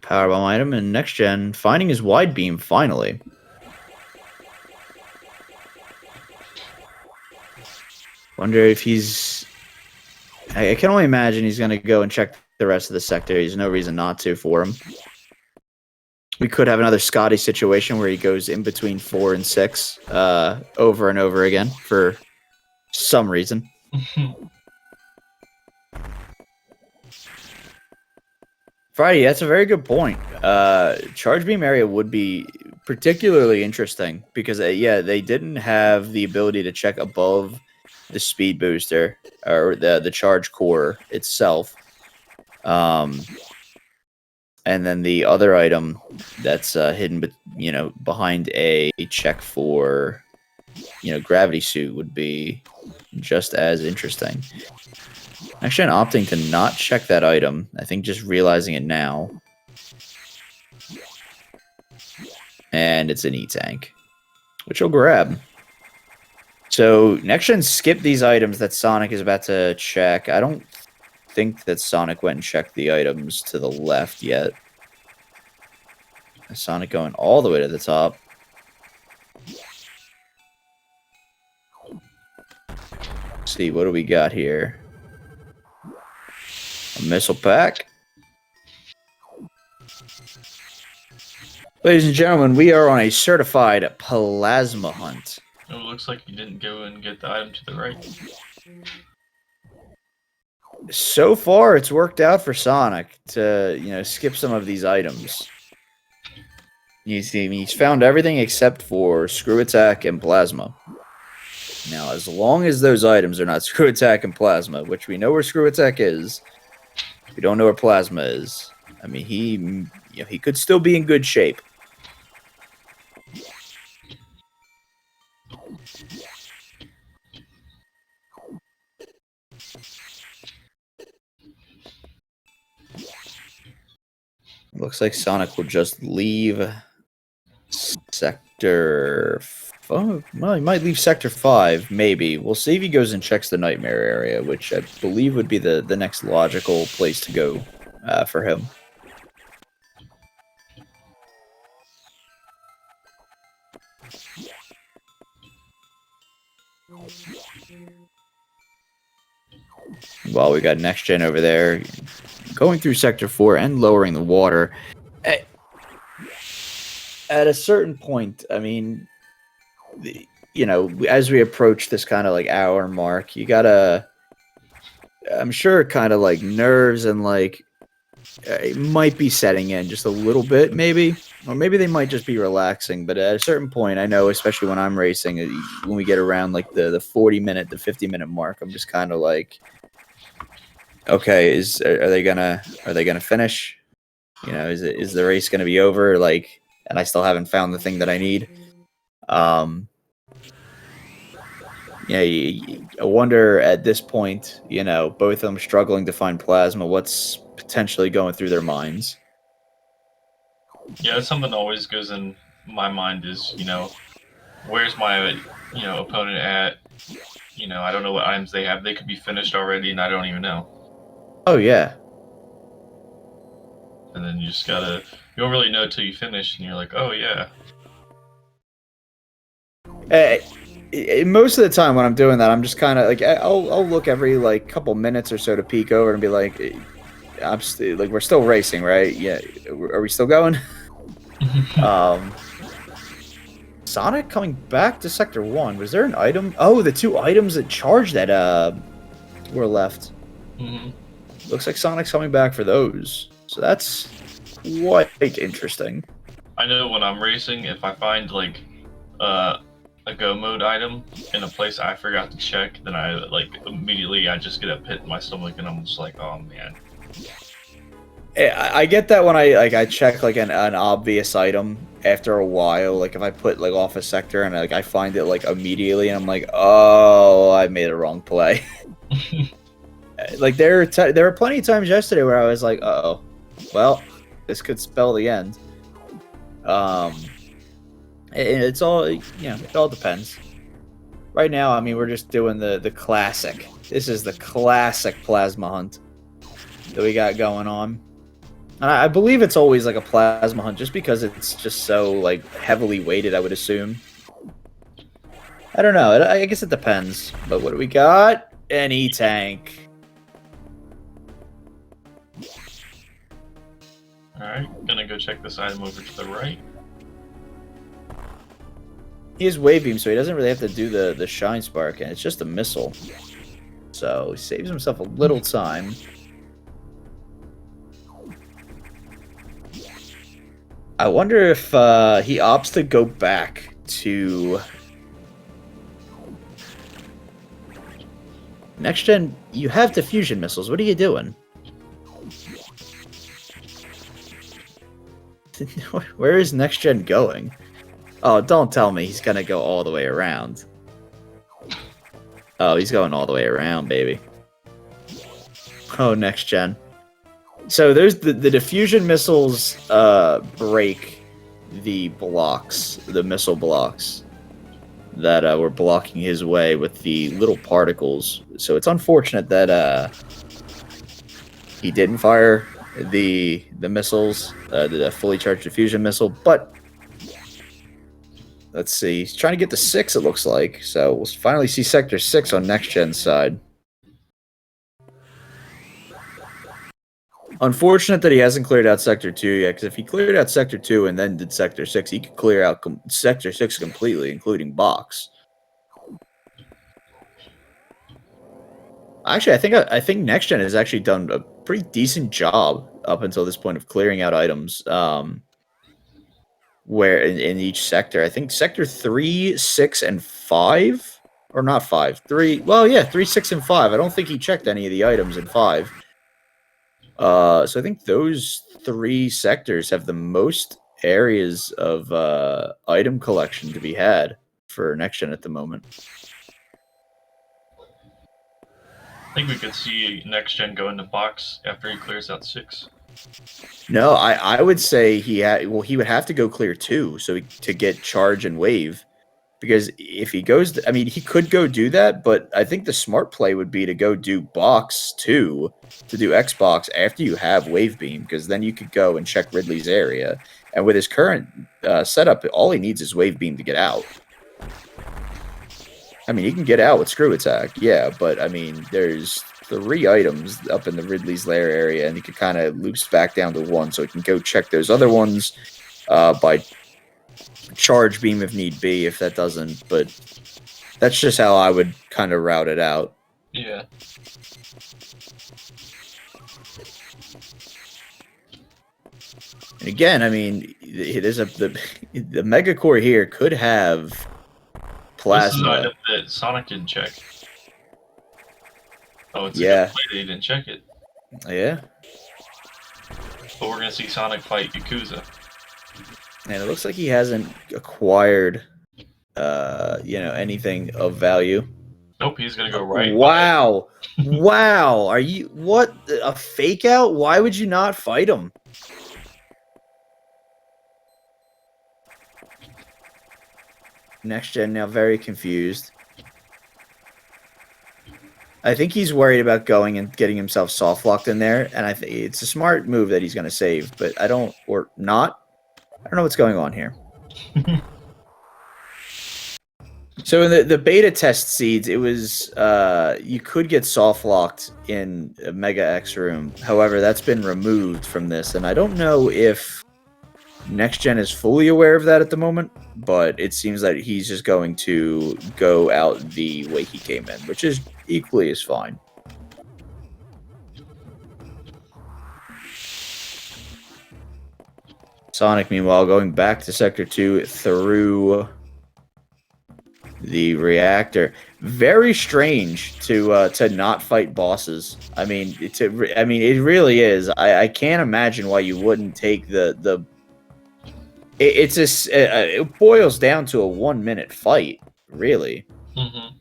Powerbomb item, and Next Gen finding his wide beam finally. Wonder if he's... I can only imagine he's going to go and check the rest of the sector. There's no reason not to for him. We could have another Scotty situation where he goes in between 4 and 6 over and over again for some reason. Friday, that's a very good point. Charge beam area would be particularly interesting because yeah, they didn't have the ability to check above the speed booster or the charge core itself. And then the other item that's hidden, behind a check for, gravity suit would be just as interesting. Actually, I'm opting to not check that item. I think just realizing it now. And it's an E-Tank, which I'll grab. So, next gen skipped these items that Sonic is about to check. I don't think that Sonic went and checked the items to the left yet. Sonic going all the way to the top. Let's see, what do we got here? A missile pack. Ladies and gentlemen, we are on a certified plasma hunt. Oh, it looks like you didn't go and get the item to the right. So far, it's worked out for Sonic to, skip some of these items. He's found everything except for Screw Attack and Plasma. Now, as long as those items are not Screw Attack and Plasma, which we know where Screw Attack is, we don't know where Plasma is. I mean, he could still be in good shape. Looks like Sonic will just leave Sector 5. Well, he might leave Sector 5, maybe. We'll see if he goes and checks the Nightmare area, which I believe would be the next logical place to go for him. Well, we got Next Gen over there, going through Sector 4 and lowering the water. At a certain point, I mean, as we approach this kind of like hour mark, you gotta, I'm sure kind of like nerves and like, it might be setting in just a little bit, maybe. Or maybe they might just be relaxing. But at a certain point, I know, especially when I'm racing, when we get around like the 40-minute to 50-minute mark, I'm just kind of like, okay, are they gonna finish? Is the race gonna be over? Like, and I still haven't found the thing that I need. I wonder at this point, both of them struggling to find Plasma, what's potentially going through their minds. Yeah, that's something that always goes in my mind is, where's my, opponent at? I don't know what items they have. They could be finished already, and I don't even know. Oh, yeah. And then you just gotta, you don't really know till you finish, and you're like, oh, yeah. Most of the time when I'm doing that, I'm just kind of like, I'll look every like couple minutes or so to peek over and be like, we're still racing, right? Yeah, are we still going? Sonic coming back to Sector 1. Was there an item? Oh, the 2 items that charged that were left. Mm-hmm. Looks like Sonic's coming back for those. So that's quite interesting. I know when I'm racing, if I find like a go mode item in a place I forgot to check, then I immediately I just get a pit in my stomach and I'm just like, oh man. I get that when I check like an obvious item after a while, like if I put like off a sector and I find it like immediately and I'm like, oh, I made a wrong play. Like there were plenty of times yesterday where I was like, uh-oh, well, this could spell the end. It's all, it all depends. Right now, I mean, we're just doing the classic. This is the classic plasma hunt that we got going on. And I believe it's always like a plasma hunt just because it's just so like heavily weighted, I would assume. I don't know. I guess it depends. But what do we got? An E-Tank. Alright, gonna go check this item over to the right. He has Wave Beam, so he doesn't really have to do the Shine Spark, and it's just a missile. So he saves himself a little time. I wonder if he opts to go back to next gen. You have diffusion missiles. What are you doing? Where is next gen going? Oh, don't tell me he's gonna go all the way around. Oh, he's going all the way around, baby. Oh, next gen. So there's the diffusion missiles break the blocks, the missile blocks that were blocking his way with the little particles. So it's unfortunate that he didn't fire the missiles, the fully charged diffusion missile, but let's see. He's trying to get to 6, it looks like. So we'll finally see Sector 6 on next gen's side. Unfortunate that he hasn't cleared out Sector 2 yet, because if he cleared out Sector 2 and then did Sector 6, he could clear out Sector 6 completely, including Box. Actually, I think Next Gen has actually done a pretty decent job up until this point of clearing out items. Where in each sector, I think Sector 3, 6, and 5, or not 5, 3. Well, yeah, 3, 6, and 5. I don't think he checked any of the items in 5. So I think those 3 sectors have the most areas of item collection to be had for Next Gen at the moment. I think we could see Next Gen go into Box after he clears out 6. No, I would say he would have to go clear 2 to get charge and wave. Because if he goes, I mean, he could go do that, but I think the smart play would be to go do Box 2 to do Xbox after you have Wave Beam, because then you could go and check Ridley's area. And with his current setup, all he needs is Wave Beam to get out. I mean, he can get out with Screw Attack, yeah, but I mean, there's 3 items up in the Ridley's lair area, and he could kind of loops back down to 1, so he can go check those other ones by charge beam if need be, if that doesn't, but that's just how I would kind of route it out. Yeah. And again, I mean, there's the Megacore here could have plasma. This is an item that Sonic didn't check. Oh, it's a yeah. good play that he didn't check it. Yeah. But we're gonna see Sonic fight Yakuza. And it looks like he hasn't acquired, anything of value. Nope, he's gonna go right. Wow. Wow. Are you, what, a fake out? Why would you not fight him? Next Gen now very confused. I think he's worried about going and getting himself soft locked in there, and I think it's a smart move that he's going to save, but I don't, or not. I don't know what's going on here. So in the beta test seeds, it was you could get soft locked in a Mega X room. However, that's been removed from this, and I don't know if Next Gen is fully aware of that at the moment, but it seems that he's just going to go out the way he came in, which is equally as fine. Sonic, meanwhile, going back to Sector 2 through the reactor. Very strange to not fight bosses. I mean, it really is. I can't imagine why you wouldn't take the. It boils down to a 1-minute fight, really. Mm-hmm.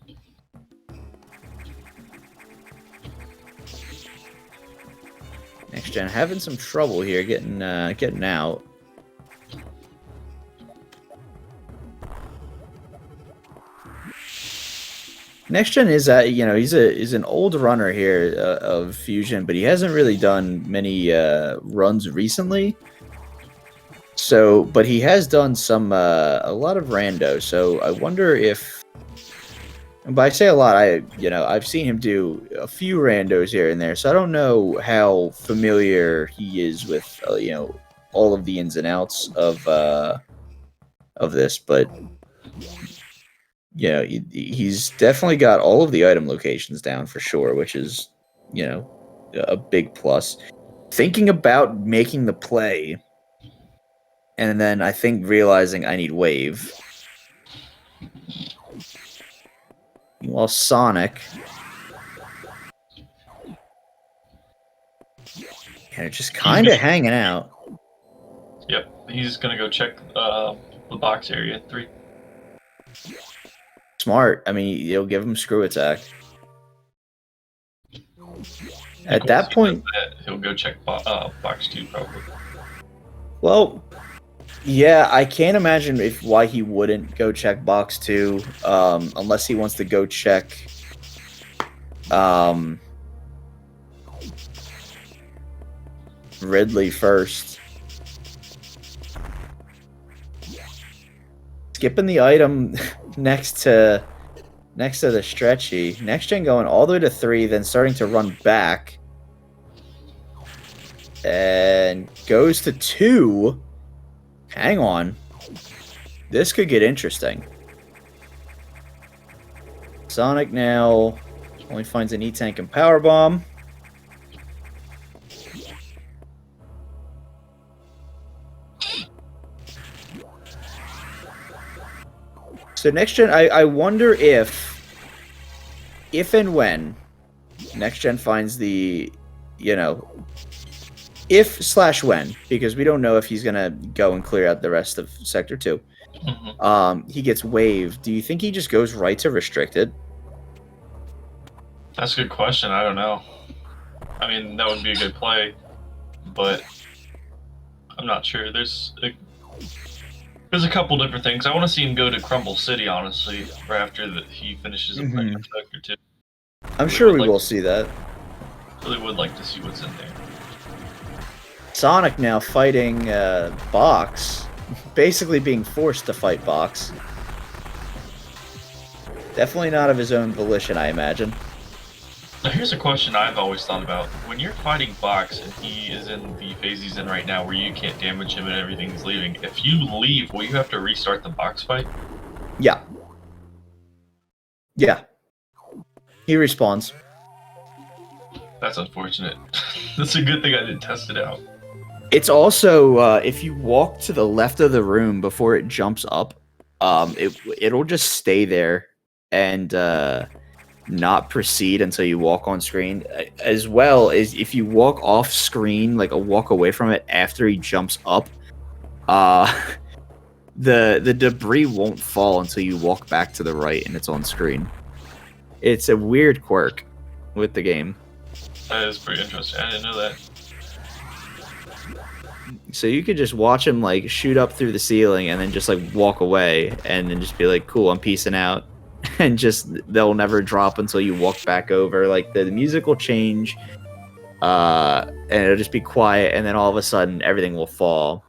Next Gen having some trouble here getting out. Next Gen is he's an old runner here of Fusion, but he hasn't really done many runs recently. So, but he has done a lot of rando. So I wonder if, and by say a lot, I've seen him do a few randos here and there. So I don't know how familiar he is with all of the ins and outs of this, but he's definitely got all of the item locations down for sure, which is a big plus. Thinking about making the play And then I think realizing I need wave. Well, Sonic. And it's just kind of hanging out. Yep, he's gonna go check the box area 3. Smart. I mean, you'll give him screw attack. At that point, he'll go check box 2 probably. Well, yeah, I can't imagine why he wouldn't go check box 2, unless he wants to go check Ridley first. Skipping the item next to the stretchy. Next gen going all the way to 3, then starting to run back. And goes to 2. Hang on. This could get interesting. Sonic now only finds an E-Tank and Power Bomb. So next gen, I wonder if and when next gen finds the, if/when, because we don't know if he's gonna go and clear out the rest of Sector 2. Mm-hmm. He gets waved. Do you think he just goes right to restricted? That's a good question. I don't know. I mean, that would be a good play, but I'm not sure. There's a couple different things. I want to see him go to Crumble City, honestly, right after he finishes up Sector 2. I'm sure we will see that. Really would like to see what's in there. Sonic now fighting Box, basically being forced to fight Box. Definitely not of his own volition, I imagine. Now here's a question I've always thought about. When you're fighting Box and he is in the phase he's in right now where you can't damage him and everything's leaving, if you leave, will you have to restart the Box fight? Yeah. Yeah. He respawns. That's unfortunate. That's a good thing I didn't test it out. It's also, if you walk to the left of the room before it jumps up, it'll just stay there and not proceed until you walk on screen. As well as if you walk off screen, like a walk away from it after he jumps up, the debris won't fall until you walk back to the right and it's on screen. It's a weird quirk with the game. That is pretty interesting. I didn't know that. So you could just watch him like shoot up through the ceiling and then just like walk away and then just be like, cool, I'm peacing out. And just they'll never drop until you walk back over. Like the music will change, and it'll just be quiet, and then all of a sudden everything will fall.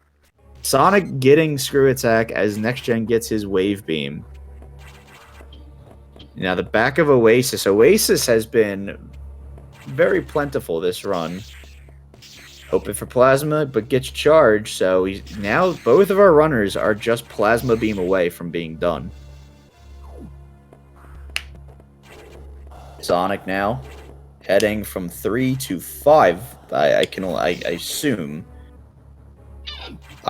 Sonic getting screw attack as next gen gets his wave beam. Now the back of Oasis. Oasis has been very plentiful this run. Hoping for plasma, but gets charged. So now both of our runners are just plasma beam away from being done. Sonic now heading from 3 to 5. I assume.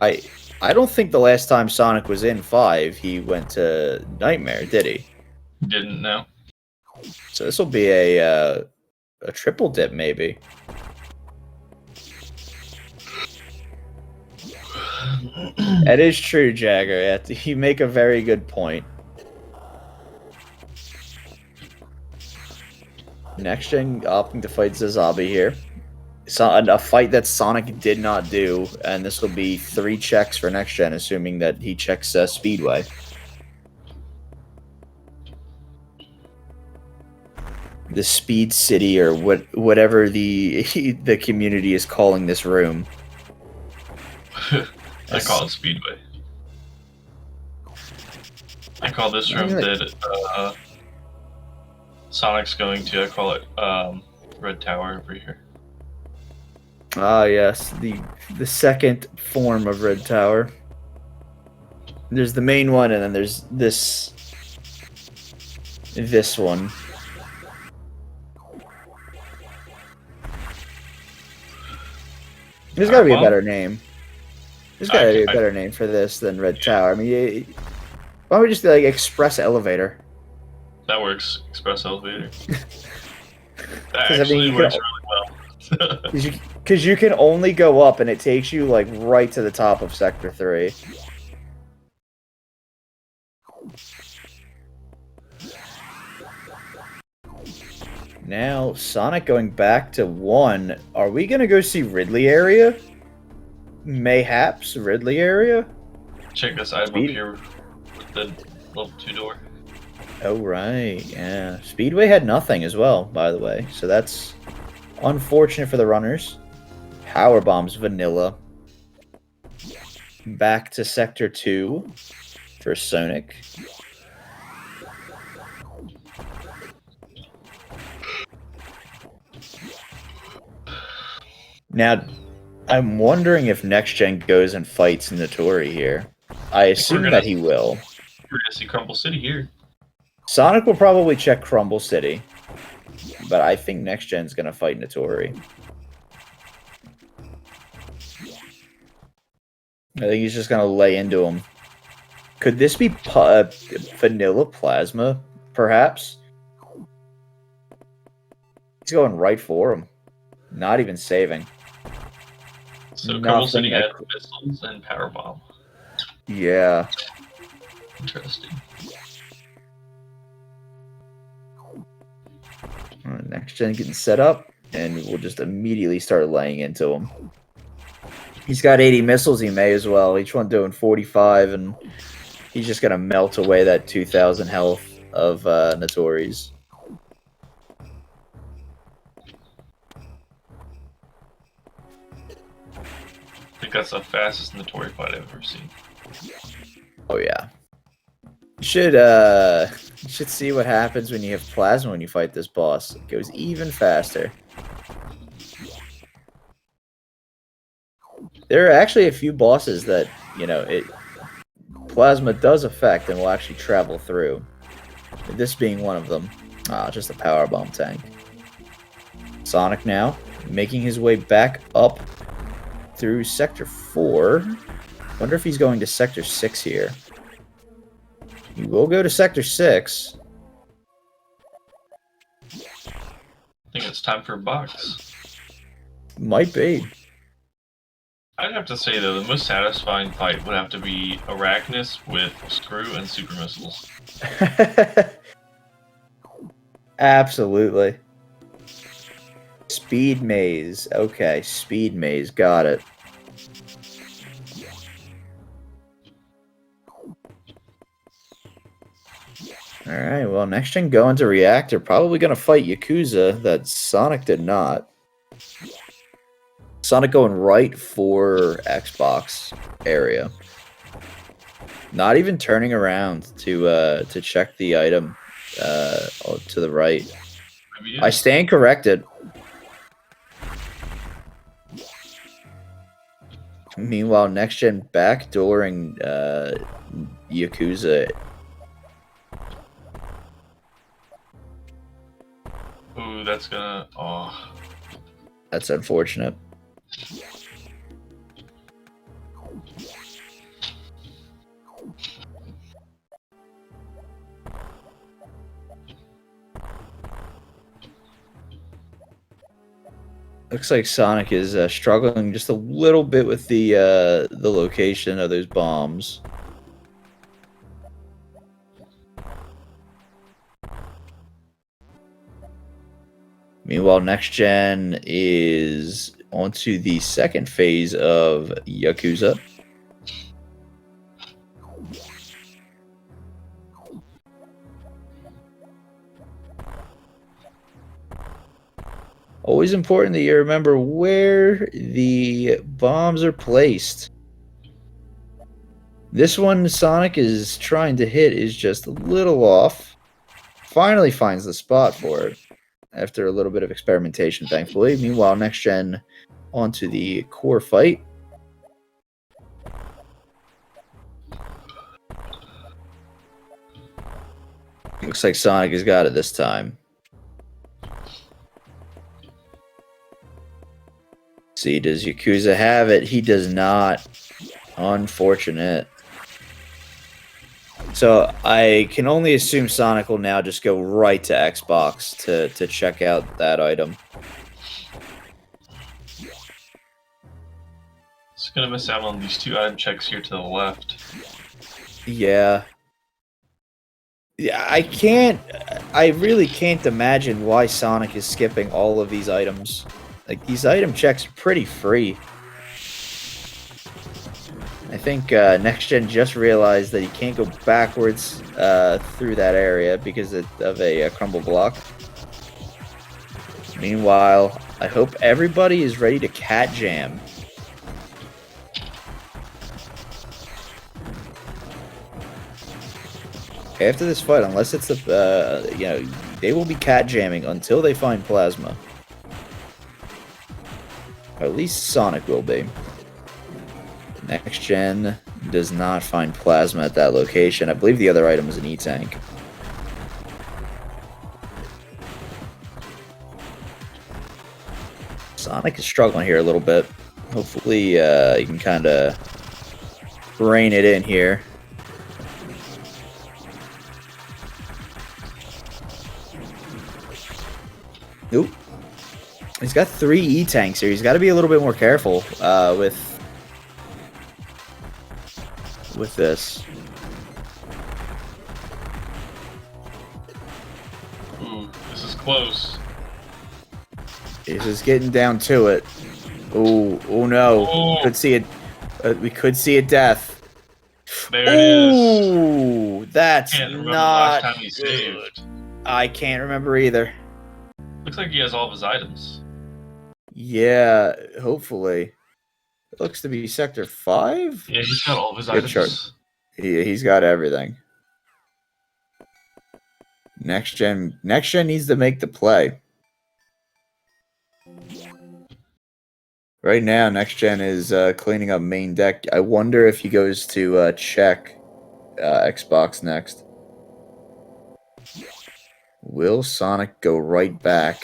I don't think the last time Sonic was in 5, he went to Nightmare, did he? Didn't know. So this will be a triple dip, maybe. That is true, Jagger. You make a very good point. Next gen opting to fight Zazabi here. A fight that Sonic did not do, and this will be 3 checks for next gen, assuming that he checks Speedway. The Speed City, or whatever the community is calling this room. I call it Speedway. I call this room that Sonic's going to. I call it Red Tower over here. Ah, yes, the second form of Red Tower. There's the main one, and then there's this one. There's got to be a better name. There's got to be a better name for this than Red Tower. I mean, why don't we just be like Express Elevator? That works. Express elevator. That 'Cause, I mean, actually you works can- really well. Because you can only go up, and it takes you like right to the top of Sector 3. Now, Sonic going back to 1. Are we going to go see Ridley area? Mayhaps Ridley area? Check this item up here with the level 2 door. Oh, right. Yeah. Speedway had nothing as well, by the way. So that's unfortunate for the runners. Power Bombs vanilla. Back to Sector 2 for Sonic. Now, I'm wondering if Next Gen goes and fights Notori here. I assume that he will. We're gonna see Crumble City here. Sonic will probably check Crumble City, but I think Next Gen's gonna fight Notori. I think he's just gonna lay into him. Could this be Vanilla Plasma, perhaps? He's going right for him. Not even saving. So Crumble City had missiles and Power Bomb. Yeah. Interesting. Alright, Next Gen getting set up, and we'll just immediately start laying into him. He's got 80 missiles, he may as well. Each one doing 45, and he's just gonna melt away that 2,000 health of Notori's. I think that's the fastest Notori fight I've ever seen. Oh yeah. You should see what happens when you have plasma when you fight this boss. It goes even faster. There are actually a few bosses that, you know, plasma does affect and will actually travel through. This being one of them. Ah, just a power bomb tank. Sonic now making his way back up through Sector 4. Wonder if he's going to Sector 6 here. He will go to Sector 6. I think it's time for a box. Might be. I'd have to say, though, the most satisfying fight would have to be Arachnus with Screw and Super Missiles. Absolutely. Speed Maze. Okay, Speed Maze. Got it. Alright, well, Next Gen going to Reactor. Probably going to fight Yakuza that Sonic did not. Sonic going right for Xbox area. Not even turning around to check the item to the right. I stand corrected. Meanwhile, Next Gen backdooring Yakuza. Ooh, that's gonna... Oh. That's unfortunate. Looks like Sonic is struggling just a little bit with the location of those bombs. Meanwhile, Next Gen is onto the second phase of Yakuza. Always important that you remember where the bombs are placed. This one Sonic is trying to hit is just a little off. Finally finds the spot for it after a little bit of experimentation, thankfully. Meanwhile, Next Gen onto the core fight. Looks like Sonic has got it this time. See, does Yakuza have it? He does not. Unfortunate. So I can only assume Sonic will now just go right to Xbox to check out that item. It's gonna miss out on these 2 item checks here to the left. Yeah. Yeah, I really can't imagine why Sonic is skipping all of these items. Like, these item checks are pretty free. I think Next Gen just realized that he can't go backwards through that area because of a crumble block. Meanwhile, I hope everybody is ready to cat jam. After this fight, unless it's the, you know, they will be cat jamming until they find Plasma. Or at least Sonic will be. Next Gen does not find Plasma at that location. I believe the other item is an E-Tank. Sonic is struggling here a little bit. Hopefully, you can kind of rein it in here. Nope. He's got 3 E-Tanks here. He's got to be a little bit more careful with this. Ooh, this is close. This is getting down to it. Oh, oh no! Oh. Could see it. We could see a death. There it is. Ooh, that's Can't remember not the last time he saved. I can't remember either. Looks like he has all of his items. Yeah, hopefully. It looks to be Sector 5? Yeah, he's got all of his Good items. chart. He's got everything. Next Gen needs to make the play. Right now, Next Gen is cleaning up main deck. I wonder if he goes to check Xbox next. Will Sonic go right back?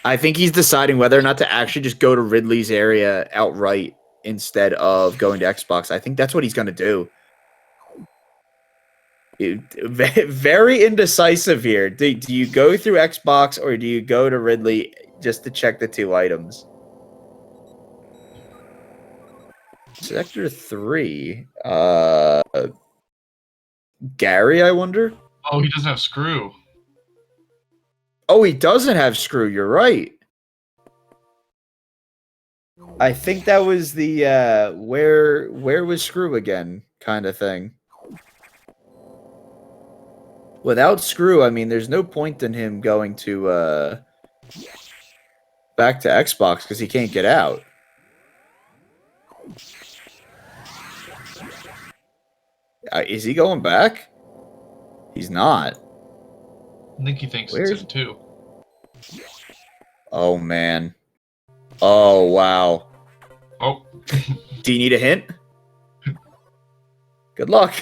I think he's deciding whether or not to actually just go to Ridley's area outright instead of going to Xbox. I think that's what he's going to do. Very indecisive here. Do you go through Xbox or do you go to Ridley just to check the 2 items? Sector 3. Gary, I wonder? Oh, he doesn't have Screw. Oh, he doesn't have Screw. You're right. I think that was the where was Screw again kind of thing. Without Screw, I mean, there's no point in him going to back to Xbox because he can't get out. Is he going back? He's not. I think he thinks it's him too. Oh, man. Oh, wow. Oh. Do you need a hint? Good luck.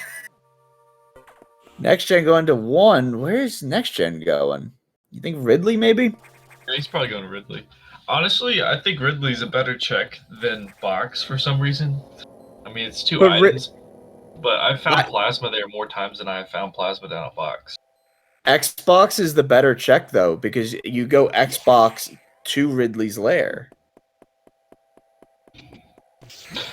Next Gen going to 1. Where's Next Gen going? You think Ridley, maybe? Yeah, he's probably going to Ridley. Honestly, I think Ridley's a better check than Box for some reason. I mean, it's 2 items. But I've found Plasma there more times than I have found Plasma down at Box. Xbox is the better check, though, because you go Xbox to Ridley's lair.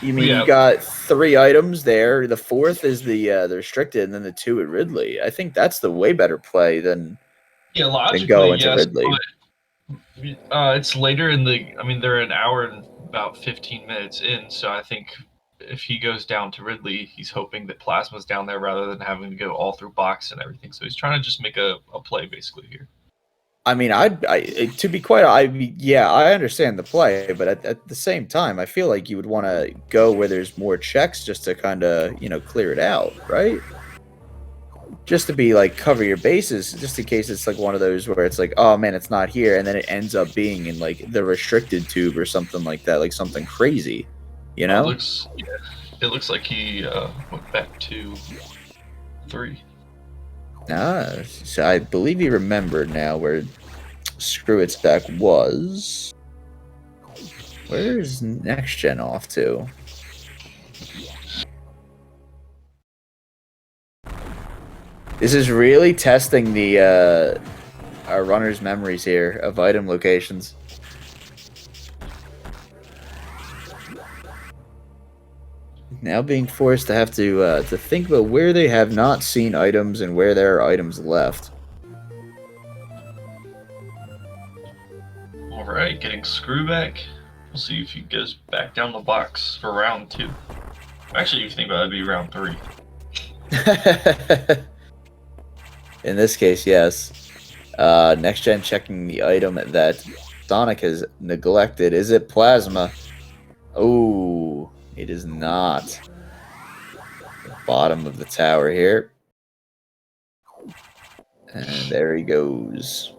You mean you got 3 items there. The 4th is the restricted, and then the 2 at Ridley. I think that's the way better play than going to Ridley. But, it's later in the... I mean, they're an hour and about 15 minutes in, so I think if he goes down to Ridley, he's hoping that Plasma's down there rather than having to go all through Box and everything. So he's trying to just make a play, basically, here. I mean, to be quite, I understand the play, but at the same time, I feel like you would want to go where there's more checks just to kind of, clear it out, right? Just to be like, cover your bases, just in case it's like one of those where it's like, oh man, it's not here, and then it ends up being in like the restricted tube or something like that, like something crazy, you know? It looks like he went back to 3. So I believe he remembered now where screw attack was. Where's next gen off to? This is really testing the our runner's memories here of item locations. Now being forced to have to think about where they have not seen items and where there are items left. Alright, getting screw back. We'll see if he goes back down the box for round 2. Actually, if you think about it, it'd be round 3. In this case, yes. Next gen checking the item that Sonic has neglected. Is it plasma? Oh, it is not. The bottom of the tower here. And there he goes.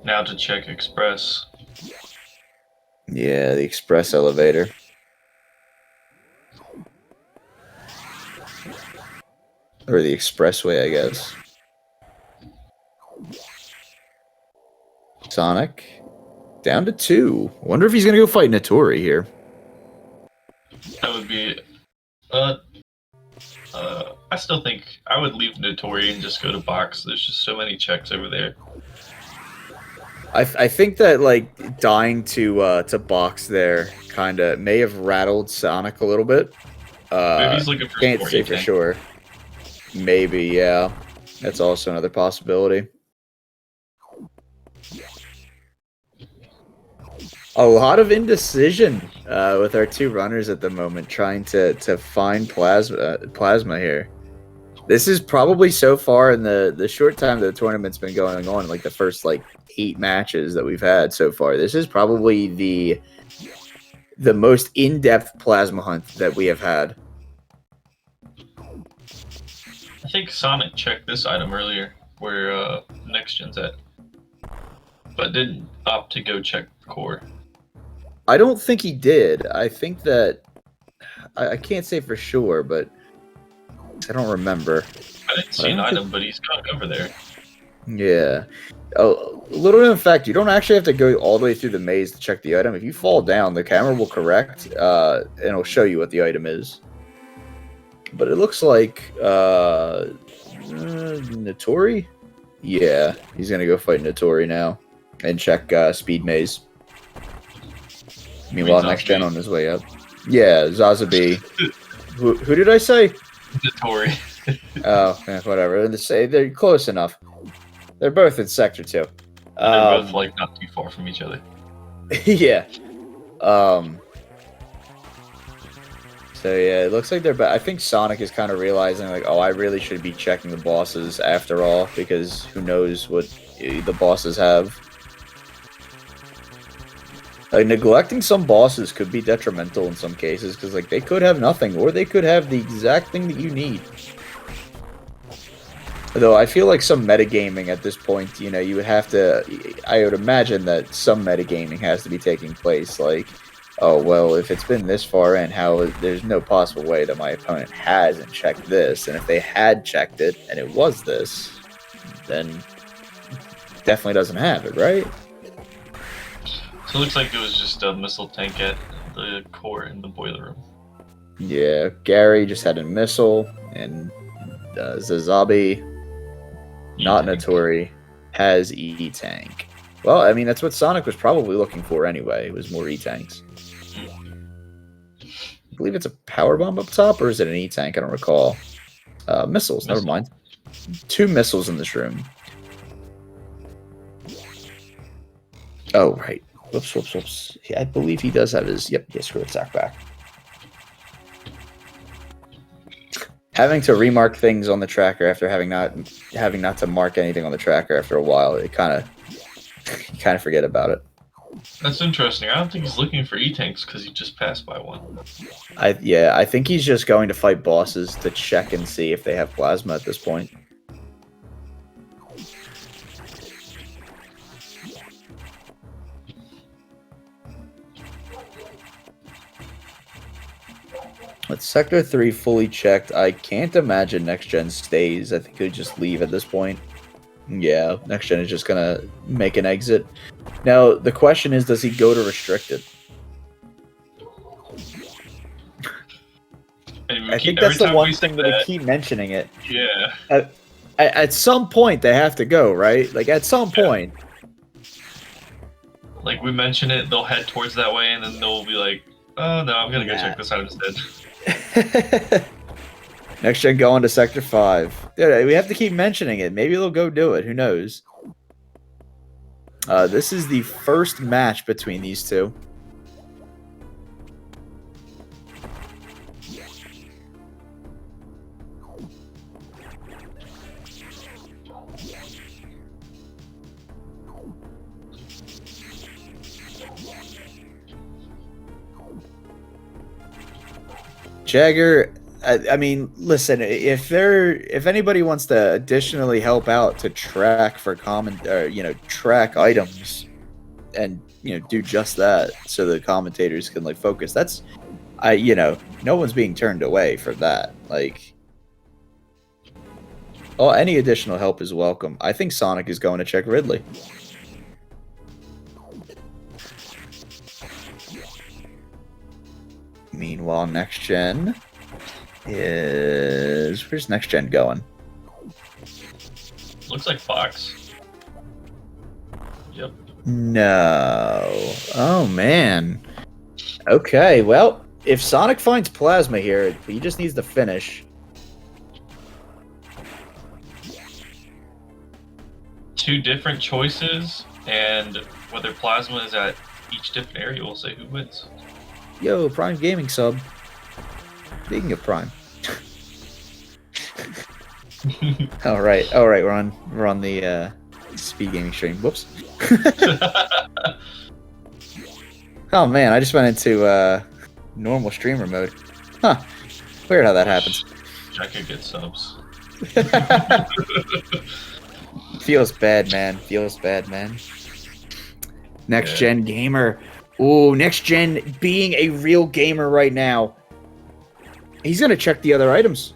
Now to check express. Yeah, the express elevator. Or the expressway, I guess. Sonic. Down to 2. Wonder if he's going to go fight Notori here. That would be... I still think I would leave Notori and just go to box. There's just so many checks over there. I think that, like, dying to box there kind of may have rattled Sonic a little bit. Maybe he's looking for can't support, say you for think? sure. Maybe, yeah. That's also another possibility. A lot of indecision with our two runners at the moment, trying to find plasma here. This is probably so far in the short time that the tournament's been going on, like the first 8 matches that we've had so far. This is probably the most in-depth plasma hunt that we have had. I think Sonic checked this item earlier, where Next Gen's at, but didn't opt to go check core. I don't think he did. I think that I can't say for sure, but I don't remember. I didn't see an item, but he's gone over there. Yeah. Oh, little known fact, you don't actually have to go all the way through the maze to check the item. If you fall down, the camera will correct, and it'll show you what the item is. But it looks like Notori? Yeah, he's going to go fight Notori now and check Speed Maze. Meanwhile, Next Gen on his way up. Yeah, Zazabi. who did I say? Notori. Oh, whatever. They're close enough. They're both in Sector 2. They're both not too far from each other. Yeah. So yeah, it looks like they're I think Sonic is kind of realizing oh, I really should be checking the bosses after all, because who knows what the bosses have. Neglecting some bosses could be detrimental in some cases, because they could have nothing, or they could have the exact thing that you need. Though I feel like some metagaming at this point, you would have to... I would imagine that some metagaming has to be taking place, oh, well, if it's been this far in, there's no possible way that my opponent hasn't checked this, and if they had checked it, and it was this, then definitely doesn't have it, right? So it looks like it was just a missile tank at the core in the boiler room. Yeah, Gary just had a missile, and Zazabi, not Notori, has E-Tank. Well, I mean, that's what Sonic was probably looking for anyway, was more E-Tanks. I believe it's a power bomb up top, or is it an E-Tank? I don't recall. Missiles, never mind. 2 missiles in this room. Oh, right. Whoops. Yeah, I believe he does have his... Yep, screw attack back. Having to remark things on the tracker after having not to mark anything on the tracker after a while, you kind of forget about it. That's interesting. I don't think he's looking for E-Tanks because he just passed by one. I think he's just going to fight bosses to check and see if they have plasma at this point. With Sector 3 fully checked, I can't imagine Next Gen stays. I think he'll just leave at this point. Yeah, next gen is just gonna make an exit. Now the question is, does he go to restricted? I think that's the one thing that we keep mentioning it. Yeah. At some point they have to go, right? Like at some point. Like we mention it, they'll head towards that way, and then they'll be like, "Oh no, I'm gonna go check this out instead." Next gen going to Sector 5. Yeah, we have to keep mentioning it. Maybe they'll go do it. Who knows? This is the first match between these two. Jagger, I mean, listen. If anybody wants to additionally help out to track for track items, and do just that, so the commentators can like focus. That's, no one's being turned away for that. Like, any additional help is welcome. I think Sonic is going to check Ridley. Meanwhile, next gen is... Where's next gen going? Looks like Fox. Yep. No. Oh, man. Okay, well, if Sonic finds Plasma here, he just needs to finish. Two different choices, and whether Plasma is at each different area will say who wins. Yo, Prime Gaming sub. Speaking of Prime. all right, we're on the Speed Gaming stream. Whoops. Oh man, I just went into normal streamer mode. Huh. Weird how that happens. I could get subs. Feels bad, man. Feels bad, man. Next gen gamer. Ooh, next gen being a real gamer right now. He's gonna check the other items.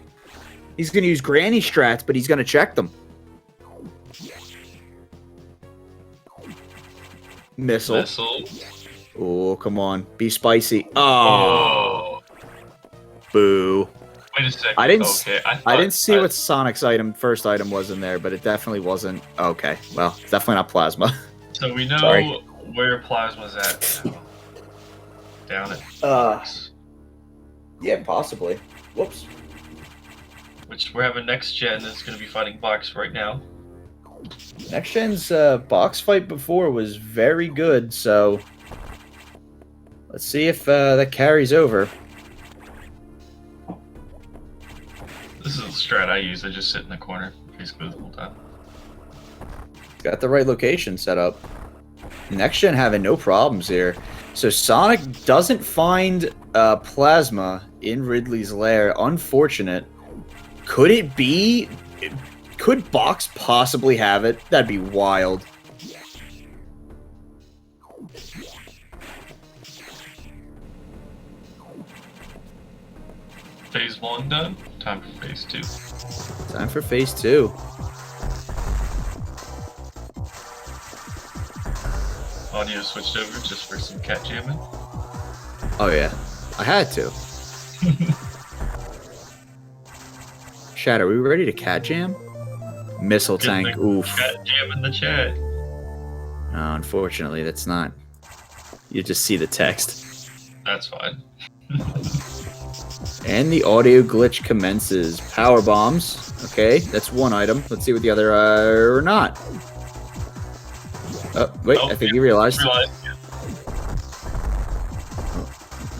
He's gonna use granny strats, but he's gonna check them. Missile. Oh, come on. Be spicy. Oh. Boo. Wait a second. I didn't see what Sonic's first item was in there, but it definitely wasn't. Okay, well, it's definitely not Plasma. So we know where Plasma's at now. Down at Fox. Yeah, possibly. Whoops. Which we're having next gen is going to be fighting Box right now. Next gen's box fight before was very good, so let's see if that carries over. This is a strat I use. I just sit in the corner basically the whole time. Got the right location set up. Next gen having no problems here. So Sonic doesn't find Plasma in Ridley's lair. Unfortunate. Could it be? Could Box possibly have it? That'd be wild. Phase 1 done. Time for phase 2. Time for phase 2. Audio switched over just for some cat jamming. Oh yeah, I had to. Chat, are we ready to cat jam? Missile tank, oof. Cat jam in the chat. No, unfortunately, that's not. You just see the text. That's fine. And the audio glitch commences. Power bombs. Okay, that's one item. Let's see what the other are not. Oh, wait, I think you realized. Oh,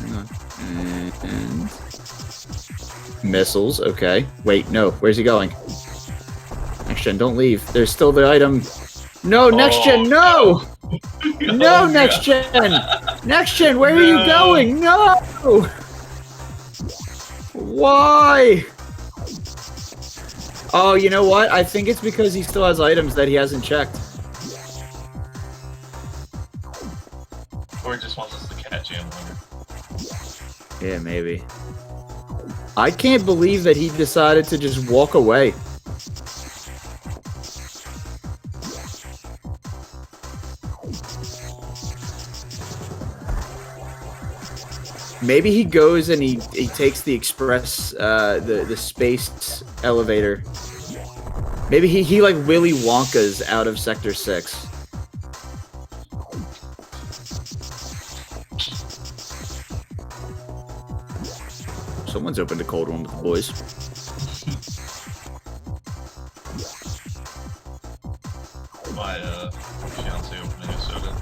hang on. And missiles, okay. Wait, no, where's he going? Next gen, don't leave. There's still the item. No, next gen, no! No, next gen! Next gen, where are you going? No! Why? Oh, you know what? I think it's because he still has items that he hasn't checked. Or he just wants us to catch him. Yeah, maybe. I can't believe that he decided to just walk away. Maybe he goes and he takes the express, the space elevator. Maybe he like Willy Wonka's out of Sector 6. Someone's opened a cold one with the boys. My fiance opening a soda.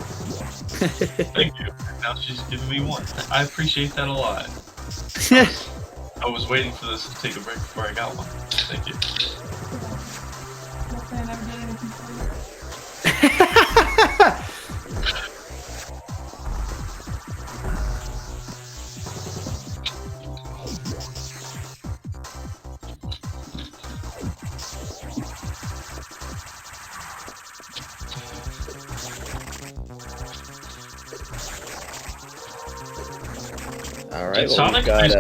Thank you. Now she's giving me one. I appreciate that a lot. I was waiting for this to take a break before I got one. Thank you. I never did anything for you. All right, Did well, Sonic we've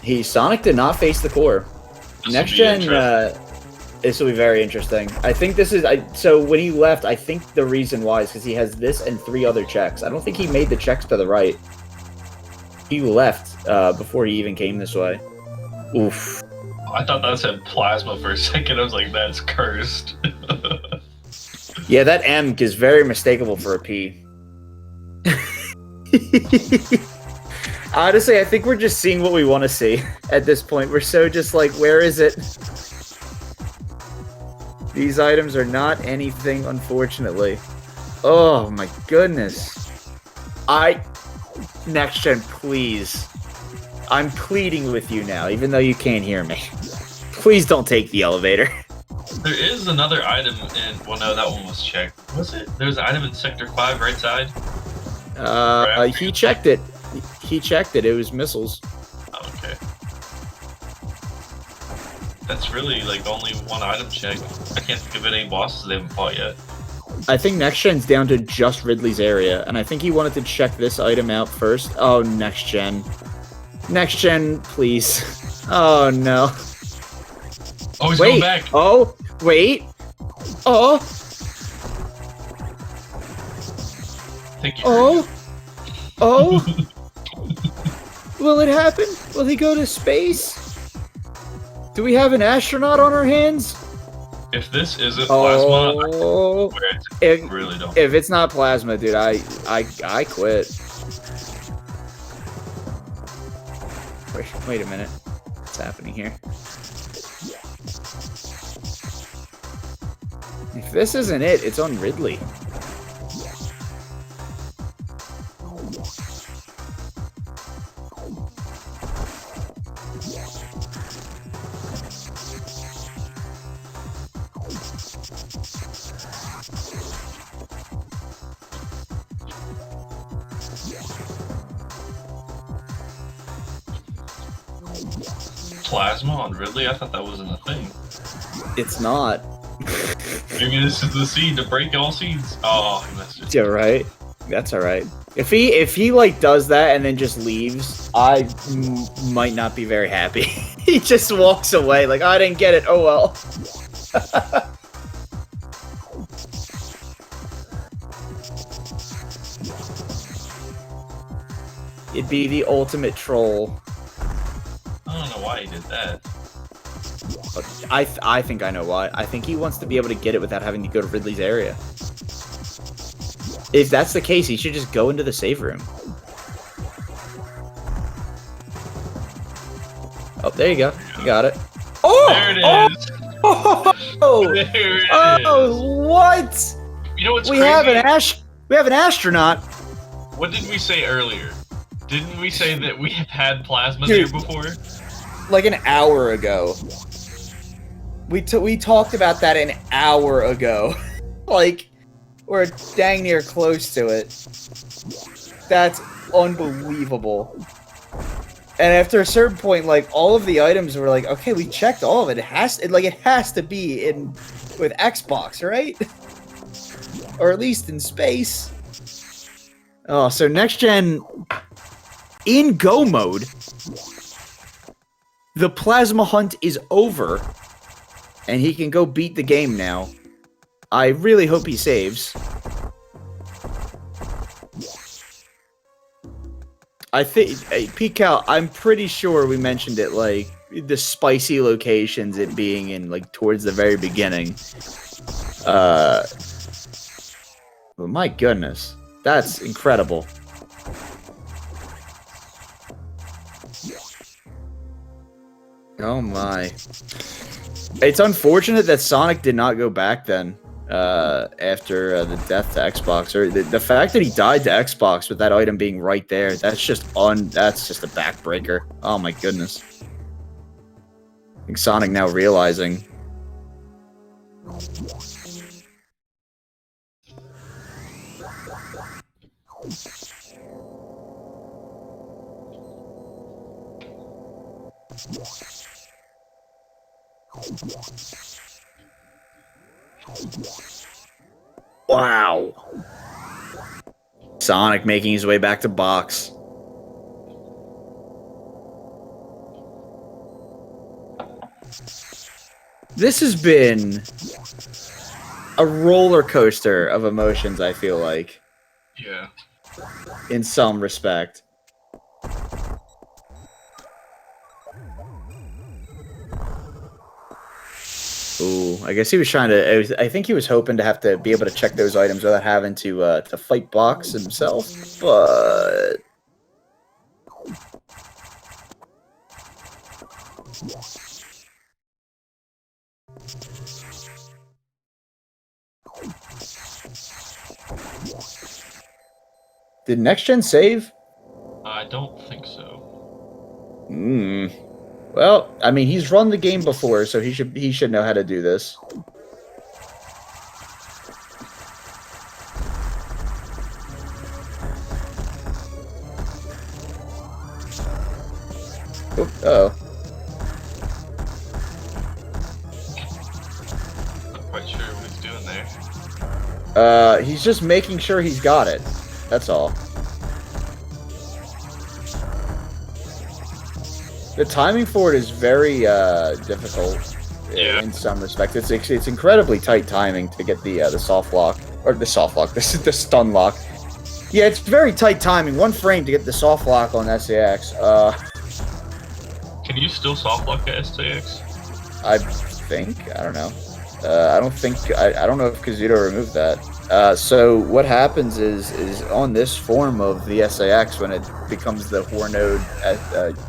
got, Sonic did not face the core. Next gen, this will be very interesting. I think this is so when he left, I think the reason why is because he has this and 3 other checks. I don't think he made the checks to the right. He left before he even came this way. Oof. I thought that said plasma for a second. I was like, that's cursed. Yeah, that M is very mistakable for a P. Honestly, I think we're just seeing what we want to see at this point. We're so just like, where is it? These items are not anything, unfortunately. Oh my goodness. Next gen, please. I'm pleading with you now, even though you can't hear me. Please don't take the elevator. There is another item in... Well, no, that one was checked. Was it? There's an item in Sector 5, right side? He checked it. He checked it. It was missiles. Oh, okay. That's really, like, only one item check. I can't think of any bosses they haven't fought yet. I think Next Gen's down to just Ridley's area, and I think he wanted to check this item out first. Oh, Next Gen. Next Gen, please. Oh, no. Oh, he's going back. Oh, wait. Oh. Thank you. Oh. Oh. Will it happen? Will he go to space? Do we have an astronaut on our hands? If this isn't plasma, Oh. I really don't. If it's not plasma, dude, I quit. Wait a minute. What's happening here? If this isn't it, it's on Ridley. Plasma on Ridley? I thought that wasn't a thing. It's not. Maybe this is the seed to break all seeds. Oh, he messed it. Yeah, right. That's all right. If he like does that and then just leaves, I might not be very happy. He just walks away like, oh, I didn't get it. Oh well. It'd be the ultimate troll. I don't know why he did that. I think I know why. I think he wants to be able to get it without having to go to Ridley's area. If that's the case, he should just go into the save room. Oh, there you go. You got it. Oh! There it is! Oh! There it is! Oh, what? You know what's We crazy? have an astronaut. What did we say earlier? Didn't we say that we have had plasma Dude. there before? Like an hour ago. We talked about that an hour ago. Like, we're dang near close to it. That's unbelievable. And after a certain point, like, all of the items were like, okay, we checked all of it. It has to be in with Xbox, right? Or at least in space. Oh, so next gen in go mode. The plasma hunt is over, and he can go beat the game now. I really hope he saves. I think, Pete Cal, I'm pretty sure we mentioned it, like, the spicy locations, it being in, like, towards the very beginning. But my goodness, that's incredible. Oh my. It's unfortunate that Sonic did not go back then, after the death to Xbox, or the fact that he died to Xbox with that item being right there. That's just a backbreaker. Oh my goodness. I think Sonic now realizing. Wow. Sonic making his way back to box. This has been a roller coaster of emotions, I feel like. Yeah. In some respect. Ooh, I guess he was trying to. I think he was hoping to have to be able to check those items without having to fight box himself, but did Next Gen save? I don't think so. Hmm. Well, I mean, he's run the game before, so he should know how to do this. Oh. Not quite sure what he's doing there. He's just making sure he's got it. That's all. The timing for it is very difficult in some respects. It's incredibly tight timing to get the soft lock, or the soft lock. This is the stun lock. Yeah, it's very tight timing. 1 frame to get the soft lock on SAX. Can you still soft lock at SAX? I think. I don't know. I don't think. I don't know if Kazuto removed that. So what happens is on this form of the SAX, when it becomes the Hornode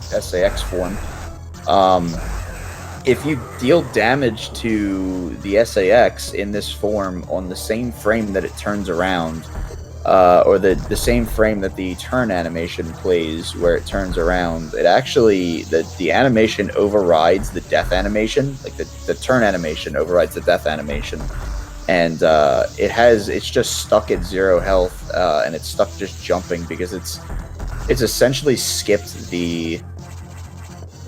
SAX form, if you deal damage to the SAX in this form on the same frame that it turns around, or the same frame that the turn animation plays where it turns around, it actually, the animation overrides the death animation. Like the turn animation overrides the death animation. And it's just stuck at 0 health, and it's stuck just jumping because it's essentially skipped the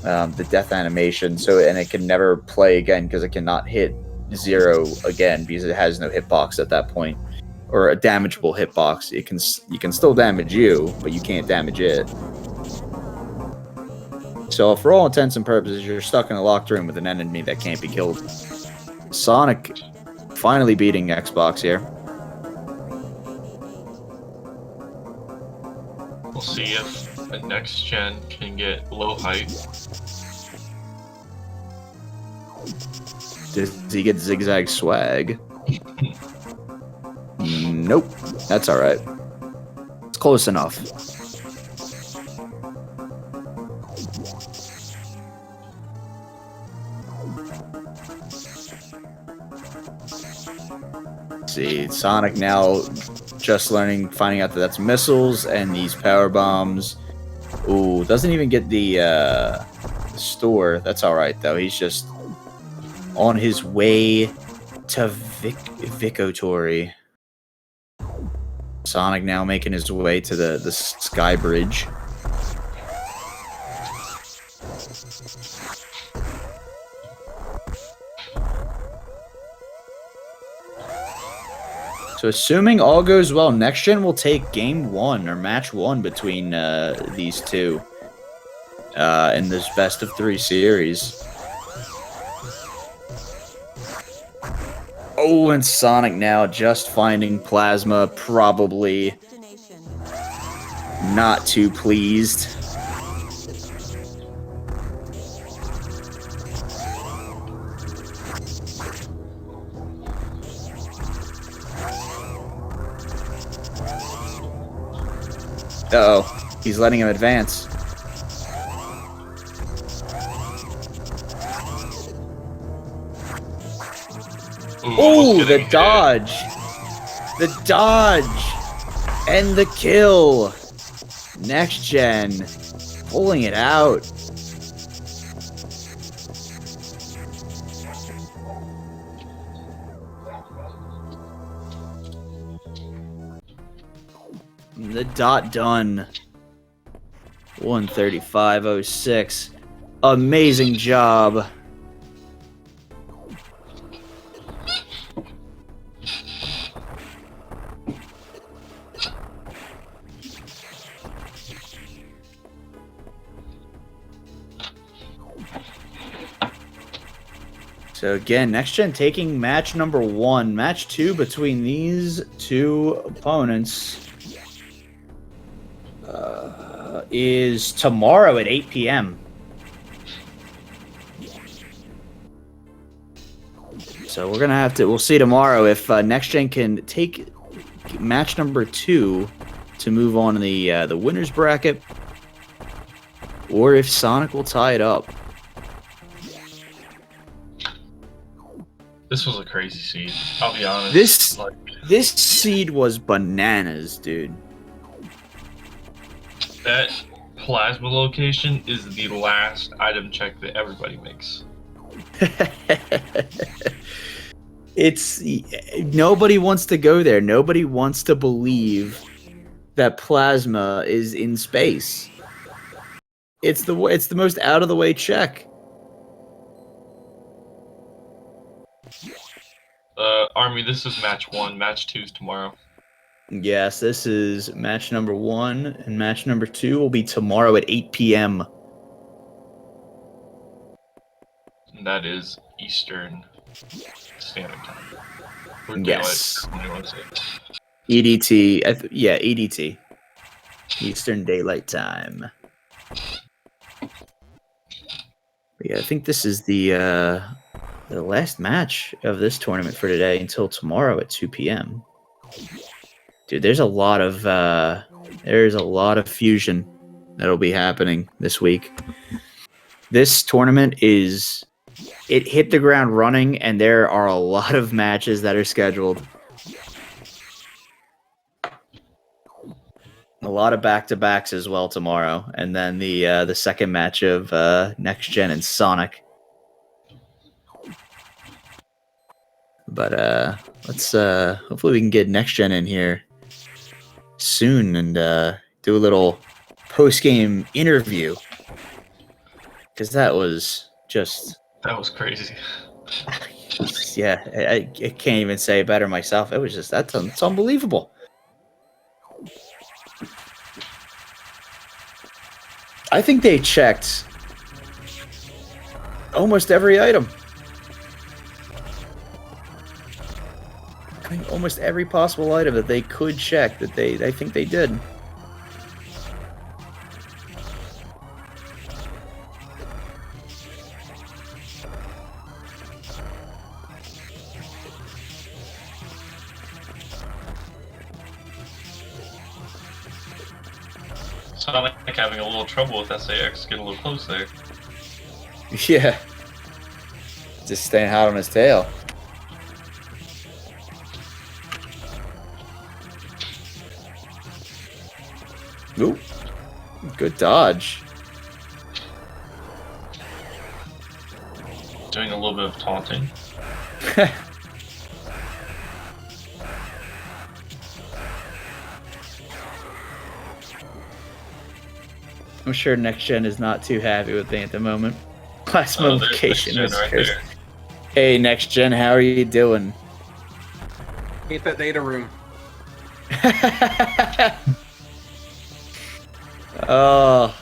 death animation, and it can never play again because it cannot hit 0 again because it has no hitbox at that point, or a damageable hitbox. You can still damage you, but you can't damage it. So for all intents and purposes, you're stuck in a locked room with an enemy that can't be killed. Sonic finally beating Xbox here. We'll see if a Next Gen can get low height. Does he get zigzag swag? Nope. That's alright. It's close enough. See, Sonic now just finding out that that's missiles and these power bombs. Ooh, doesn't even get the store. That's alright though. He's just on his way to Victory. Sonic now making his way to the Sky Bridge. So assuming all goes well, Next Gen will take game 1 or match 1 between these two in this best of 3 series. Oh, and Sonic now just finding Plasma, probably not too pleased. Uh-oh, he's letting him advance. Oh, the dodge! The dodge! And the kill! Next Gen pulling it out. The dot done. 135.06. Amazing job. So again, Next Gen taking match number 1. Match 2 between these two opponents is tomorrow at 8 p.m. So we're gonna have to. We'll see tomorrow if Next Gen can take match number 2 to move on in the winners bracket, or if Sonic will tie it up. This was a crazy seed. I'll be honest. This seed was bananas, dude. That plasma location is the last item check that everybody makes. It's nobody wants to go there. Nobody wants to believe that plasma is in space. It's the most out of the way check. Army, this is match 1. Match 2 is tomorrow. Yes, this is match number 1, and match number 2 will be tomorrow at 8 p.m. And that is Eastern Standard Time. Or Yes. Daylight, EDT. Yeah, EDT. Eastern Daylight Time. But yeah, I think this is the last match of this tournament for today until tomorrow at 2 p.m. Dude, there's a lot of fusion that'll be happening this week. This tournament it hit the ground running, and there are a lot of matches that are scheduled. A lot of back-to-backs as well tomorrow, and then the second match of Next Gen and Sonic. But let's hopefully we can get Next Gen in here soon and do a little post-game interview, because that was crazy. Yeah, I can't even say it better myself. It was just it's unbelievable. I think they checked almost every item. I think almost every possible item that they could check, that I think they did. Sonic having a little trouble with SAX, getting a little close there. Yeah. Just staying hot on his tail. Ooh. Good dodge. Doing a little bit of taunting. I'm sure Next Gen is not too happy with me at the moment. Plasma location is right there. Hey, Next Gen, how are you doing? Hate that data room. Oh,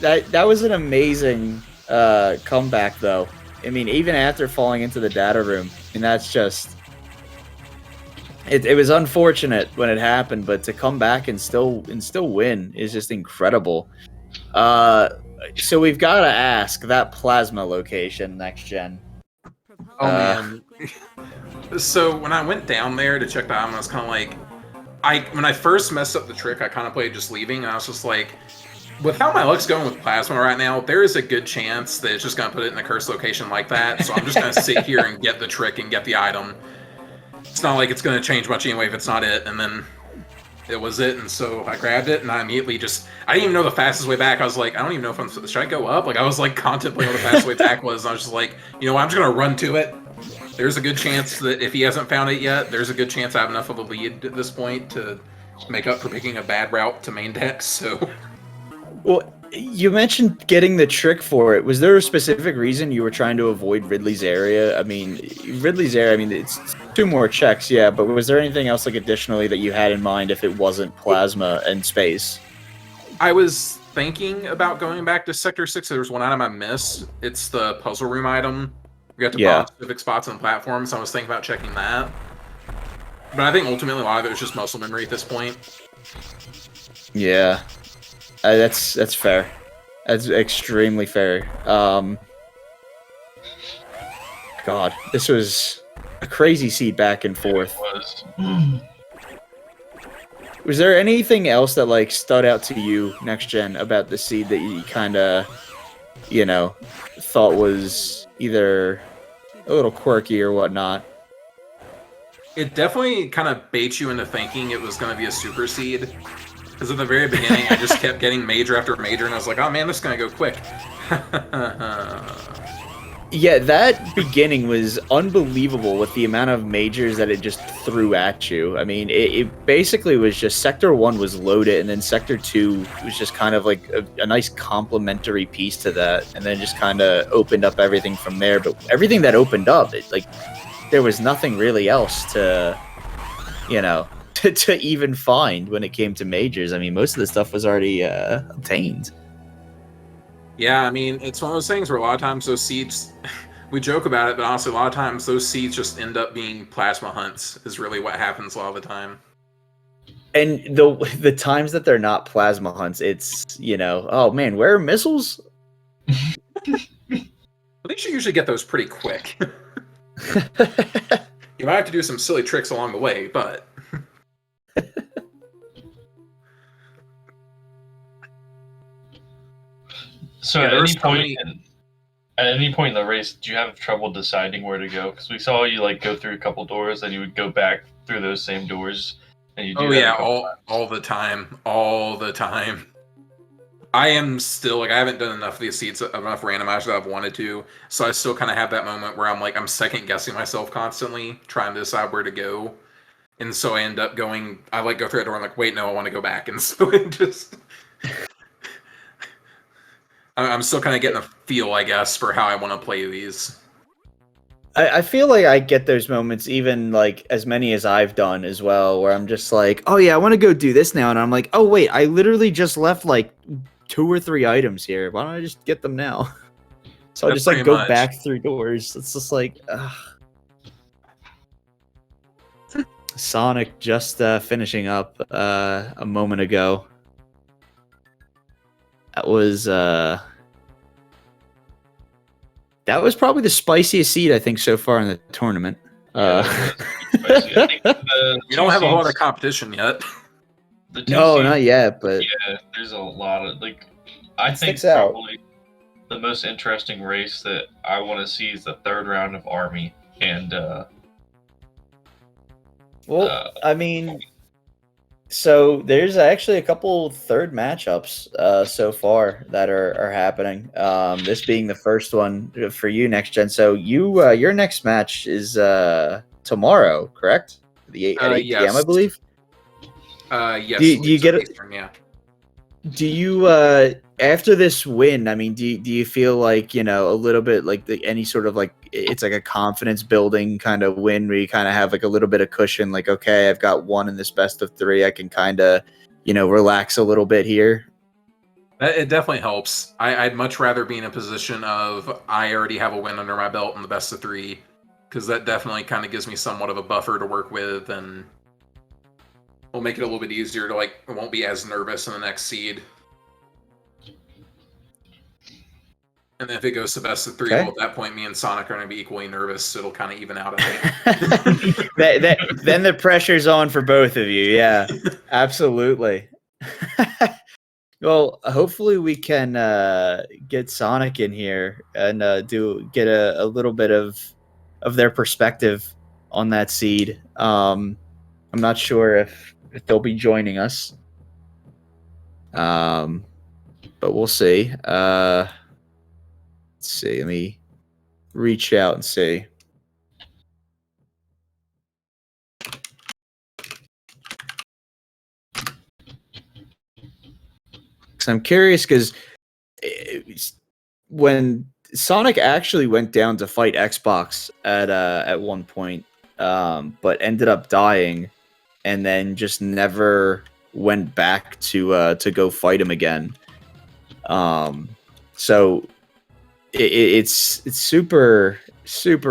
that was an amazing comeback, though. I mean, even after falling into the data room, and that's just. It was unfortunate when it happened, but to come back and still win is just incredible. So we've got to ask that plasma location next gen. Oh man. So when I went down there to check the item, I was kind of like, when I first messed up the trick, I contemplated just leaving, and I was just like, with how my luck's going with plasma right now, there is a good chance that it's just gonna put it in the cursed location like that. So I'm just gonna sit here and get the trick and get the item. It's not like it's gonna change much anyway if it's not it. And then it was it, and so I grabbed it, and I immediately I didn't even know the fastest way back. I was like, I don't even know if should I go up? Like, I was like contemplating what the fastest way back was, and I was just like, you know what, I'm just gonna run to it. There's a good chance that if he hasn't found it yet, there's a good chance I have enough of a lead at this point to make up for picking a bad route to main deck, so... Well, you mentioned getting the trick for it. Was there a specific reason you were trying to avoid Ridley's area? I mean, Ridley's area, I mean, it's 2 more checks, yeah, but was there anything else, like, additionally that you had in mind if it wasn't plasma and space? I was thinking about going back to Sector 6. There's one item I missed. It's the puzzle room item. We got to bomb specific spots on the platform, so I was thinking about checking that. But I think ultimately a lot of it was just muscle memory at this point. Yeah. That's fair. That's extremely fair. God, this was a crazy seed back and forth. It was. Was there anything else that like stood out to you, Next Gen, about the seed that you kind of, you know, thought was either a little quirky or whatnot? It definitely kind of baits you into thinking it was going to be a super seed. Because at the very beginning, I just kept getting major after major, and I was like, oh man, this is going to go quick. Yeah, that beginning was unbelievable with the amount of majors that it just threw at you. I mean, it basically was just Sector 1 was loaded, and then Sector 2 was just kind of like a nice complementary piece to that, and then just kind of opened up everything from there. But everything that opened up, there was nothing really else to, you know, to even find when it came to majors. I mean, most of the stuff was already obtained. Yeah, I mean, it's one of those things where a lot of times those seeds, we joke about it, but honestly, a lot of times those seeds just end up being plasma hunts, is really what happens a lot of the time. And the times that they're not plasma hunts, it's, you know, oh man, where are missiles? Well, they should usually get those pretty quick. You might have to do some silly tricks along the way, but... So yeah, at any point in the race, did you have trouble deciding where to go? Because we saw you like go through a couple doors, then you would go back through those same doors, and you do. Oh yeah, all the time, all the time. I am still like I haven't done enough of these seats, enough randomizer that I've wanted to, so I still kind of have that moment where I'm second guessing myself constantly, trying to decide where to go, and so I end up going. I like go through that door. I'm like, wait, no, I want to go back, and so it just. I'm still kind of getting a feel, I guess, for how I want to play these. I feel like I get those moments, even like as many as I've done as well, where I'm just like, oh yeah, I want to go do this now, and I'm like, oh wait, I literally just left like 2 or 3 items here. Why don't I just get them now? So I just like go back through doors. It's just like, Sonic just finishing up a moment ago. That was probably the spiciest seed I think so far in the tournament. We don't have a lot of competition yet. No, not yet, but yeah, there's a lot of I think probably the most interesting race that I want to see is the 3rd round of Army, and I mean, so there's actually a couple 3rd matchups so far that are happening. This being the first one for you, Next Gen. So your next match is tomorrow, correct? At 8 p.m., I believe. Yes. Do you get it? Yeah. Do you after this win? I mean, do you feel like, you know, a little bit like any sort of like it's like a confidence building kind of win where you kind of have like a little bit of cushion, like, okay, I've got 1 in this best of 3, I can kind of, you know, relax a little bit here? It definitely helps. I'd much rather be in a position of I already have a win under my belt in the best of 3, because that definitely kind of gives me somewhat of a buffer to work with, and will make it a little bit easier to I won't be as nervous in the next seed. And then if it goes to best of 3, well, at that point, me and Sonic are going to be equally nervous, so it'll kind of even out, I think. Then the pressure's on for both of you. Yeah, absolutely. Well, hopefully we can get Sonic in here and get a little bit of their perspective on that seed. I'm not sure if they'll be joining us, but we'll see. Let's see. Let me reach out and see. I'm curious because when Sonic actually went down to fight Xbox at one point, but ended up dying, and then just never went back to go fight him again. So it's super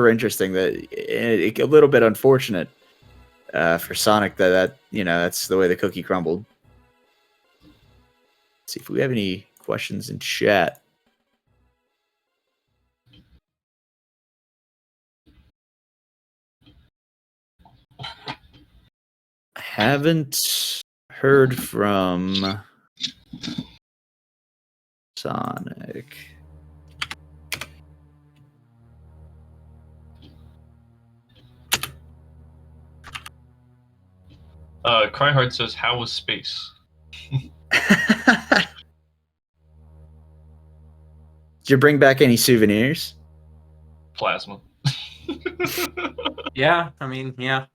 interesting that a little bit unfortunate for Sonic that that's the way the cookie crumbled. See if we have any questions in chat. Haven't heard from Sonic. Cryhard says, "How was space?" Did you bring back any souvenirs? Plasma. Yeah, I mean, yeah.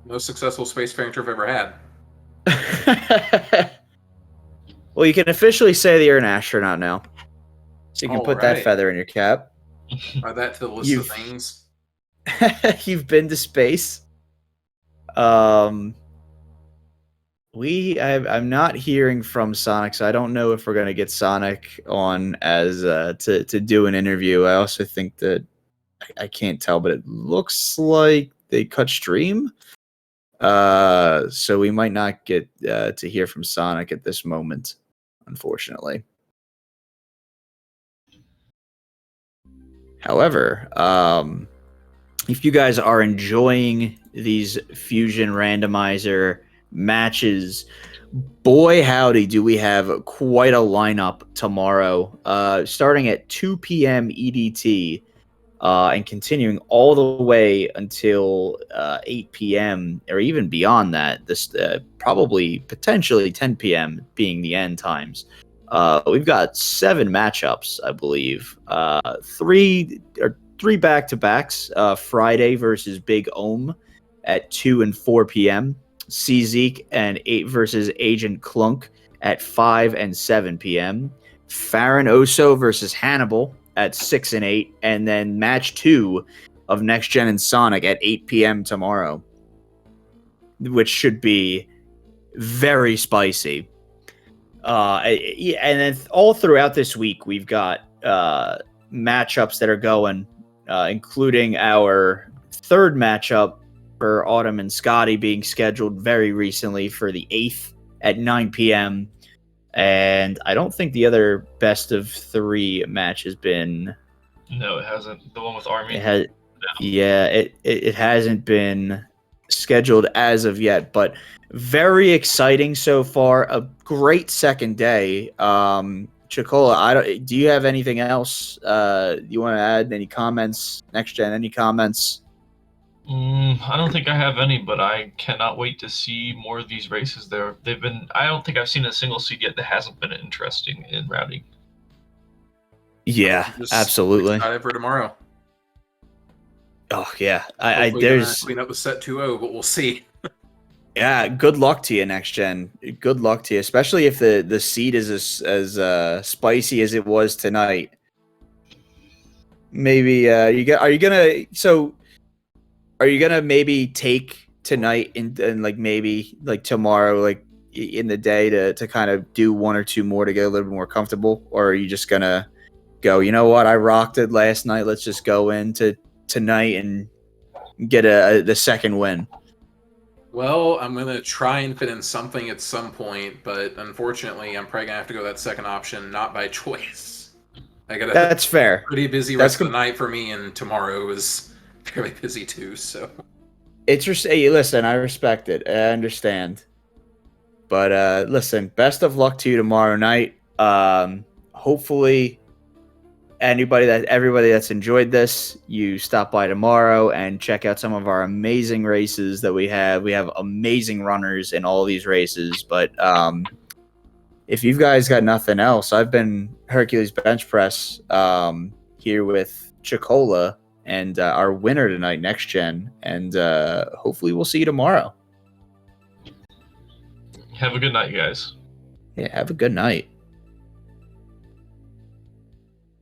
Most successful spacefaring trip I've ever had. Well, you can officially say that you're an astronaut now. So you can put that feather in your cap. Add that to the list of things. You've been to space. I'm not hearing from Sonic, so I don't know if we're gonna get Sonic on as to do an interview. I also think that I can't tell, but it looks like they cut stream. So we might not get to hear from Sonic at this moment, unfortunately. However, if you guys are enjoying these Fusion Randomizer matches, boy howdy do we have quite a lineup tomorrow, starting at 2 p.m. EDT and continuing all the way until 8 p.m. or even beyond that. This probably potentially 10 p.m. being the end times. We've got 7 matchups, I believe. 3 back-to-backs. Friday versus Big Ohm at 2 and 4 p.m. Zeke and 8 versus Agent Clunk at 5 and 7 p.m. Farron Oso versus Hannibal at 6 and 8, and then match 2 of Next Gen and Sonic at 8 p.m. tomorrow, which should be very spicy. And then all throughout this week, we've got matchups that are going, including our 3rd matchup for Autumn and Scotty being scheduled very recently for the 8th at 9 p.m. And I don't think the other best of 3 match has been. No, it hasn't. The one with Army. It has. No. Yeah, it hasn't been scheduled as of yet, but very exciting so far. A great second day. Chicola, do you have anything else you want to add? Any comments? Next Gen, any comments? I don't think I have any, but I cannot wait to see more of these races. I don't think I've seen a single seed yet that hasn't been interesting in routing. Yeah, absolutely. Excited for tomorrow. Oh yeah, there's clean up the set 2-0, but we'll see. Yeah, good luck to you, Next Gen. Good luck to you, especially if the seed is as spicy as it was tonight. Maybe are you gonna maybe take tonight and like maybe like tomorrow, like in the day to kind of do one or two more to get a little bit more comfortable, or are you just gonna go, you know what, I rocked it last night, let's just go into tonight and get the second win? Well, I'm gonna try and fit in something at some point, but unfortunately, I'm probably gonna have to go that second option, not by choice. I got That's fair. pretty busy rest of the night for me, and tomorrow is fairly busy too. So it's just, hey, listen, I respect it, I understand, but listen, best of luck to you tomorrow night. Hopefully everybody that's enjoyed this, you stop by tomorrow and check out some of our amazing races that we have. We have amazing runners in all these races, but if you guys got nothing else, I've been Hercules Bench Press here with Chicola and our winner tonight, Next Gen, and hopefully we'll see you tomorrow. Have a good night, guys. Yeah, have a good night.